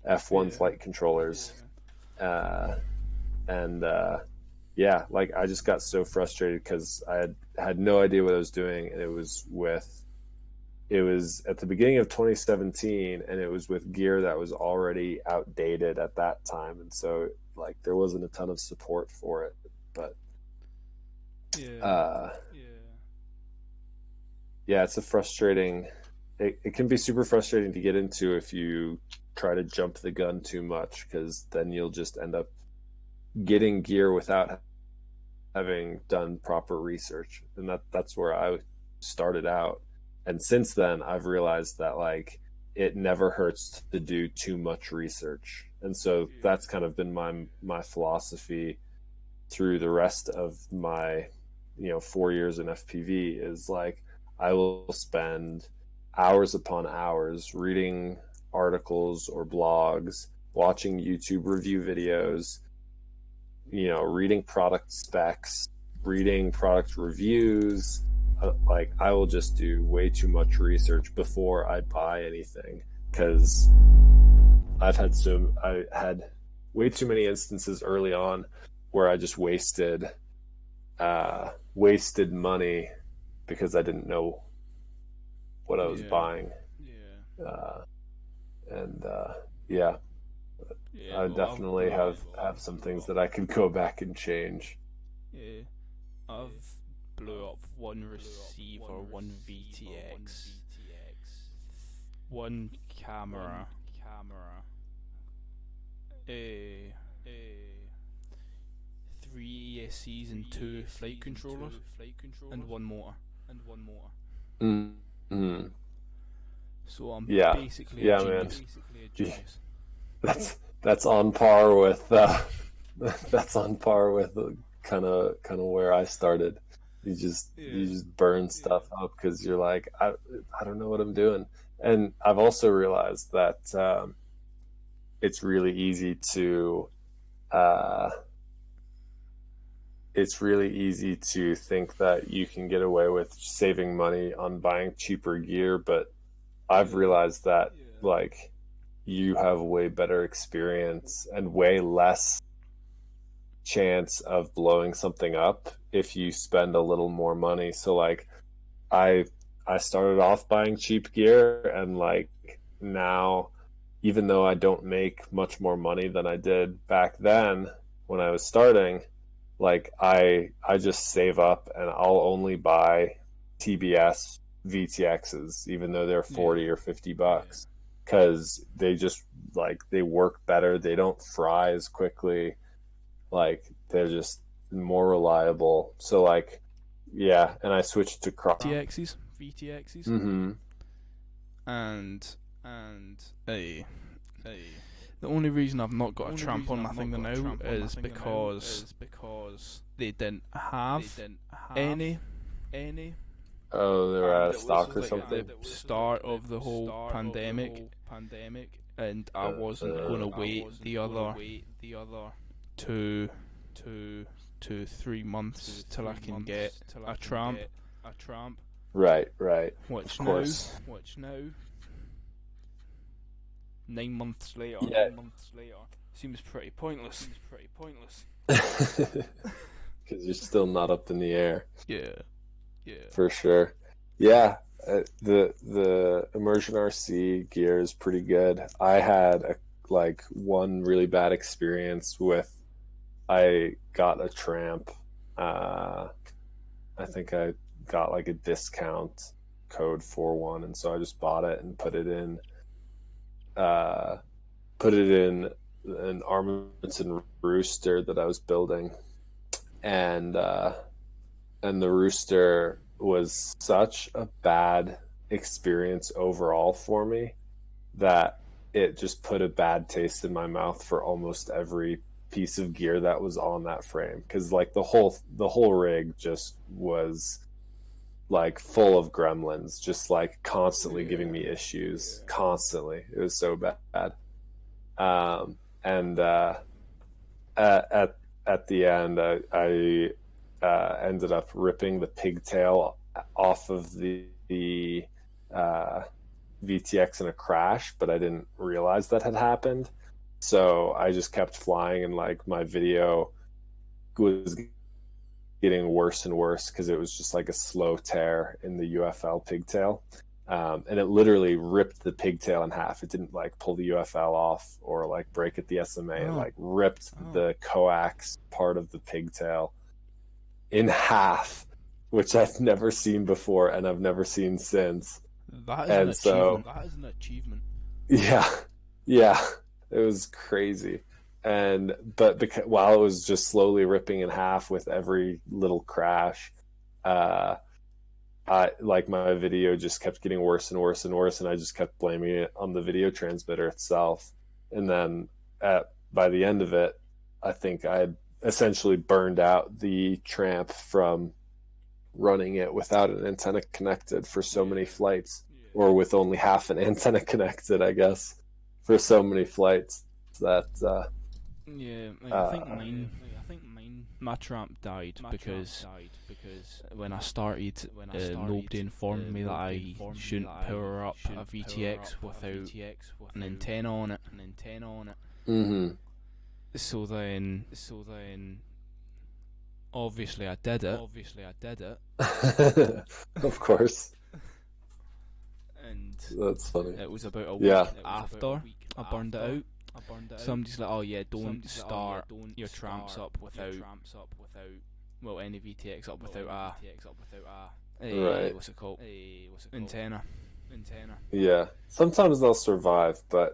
F1 Yeah. flight controllers. Yeah. Uh, and yeah, like I just got so frustrated because had no idea what I was doing, and it was at the beginning of 2017, and it was with gear that was already outdated at that time, and so like there wasn't a ton of support for it. But Yeah. uh, yeah, it's a frustrating. It can be super frustrating to get into if you try to jump the gun too much, because then you'll just end up getting gear without having done proper research, and that's where I started out. And since then I've realized that like it never hurts to do too much research, and so that's kind of been my philosophy through the rest of my 4 years in FPV is like I will spend hours upon hours reading articles or blogs, watching YouTube review videos, reading product specs, reading product reviews. Like I will just do way too much research before I buy anything because I had way too many instances early on where I just wasted money because I didn't know what I was Yeah. buying. Yeah. Uh, and yeah, Yeah. I Well, I've definitely blew up. have some things that I could go back and change. Yeah. I've blew up one receiver, one VTX, one camera, a three ESCs and two flight controllers, and one motor. Mm-hmm. So I'm Yeah, basically a yeah, man. genius. That's on par with that's on par with kind of where I started. You Yeah. just burn stuff up because you're like I don't know what I'm doing. And I've also realized that it's really easy to uh, it's really easy to think that you can get away with saving money on buying cheaper gear, but I've Yeah. realized that like you have way better experience and way less chance of blowing something up if you spend a little more money. So like I I started off buying cheap gear, and like now, even though I don't make much more money than I did back then when I was starting, like I just save up and I'll only buy TBS VTXs even though they're 40 or $50 because they just like they work better, they don't fry as quickly, like they're just more reliable. So like yeah, and I switched to crop. VTXs, Mm-hmm. and a. The only reason I've not got a tramp on my thing now is because they didn't have any. Oh, they were out of It was stock or like something. at the start of the whole pandemic, and I wasn't going to wait the other 2 to 3 months till I can get a tramp. Right, Which of course. now 9 months later, Yeah. seems pretty pointless. Because you're still not up in the air. Yeah. For sure. Yeah, the immersion RC gear is pretty good. I had like one really bad experience with I got a tramp. I think I got like a discount code for one, and so I just bought it and put it in an Armington rooster that I was building, and the rooster was such a bad experience overall for me that it just put a bad taste in my mouth for almost every piece of gear that was on that frame, because like the whole rig just was like full of gremlins, just like constantly giving me issues. Constantly, it was so bad. And at the end, I ended up ripping the pigtail off of the VTX in a crash, but I didn't realize that had happened. So I just kept flying, and like my video was getting worse and worse because it was just like a slow tear in the UFL pigtail. And it literally ripped the pigtail in half. It didn't like pull the UFL off or like break at the SMA. It like ripped the coax part of the pigtail in half, which I've never seen before and I've never seen since. That is an achievement. Yeah, it was crazy. And but because while it was just slowly ripping in half with every little crash, I like my video just kept getting worse and worse and worse, and I just kept blaming it on the video transmitter itself. And then by the end of it, I think I had essentially burned out the tramp from running it without an antenna connected for so many flights, or with only half an antenna connected, I guess, for so many flights that. I think my tramp died because when I started, nobody informed me that I shouldn't power up a VTX without an antenna on it. Mm-hmm. So then, obviously I did it. Of course. And that's funny. It was about a week after I burned it out. Somebody's like, "Oh yeah, don't start your tramps up without any VTX up without right. What's it called? Antenna. Yeah, sometimes they'll survive, but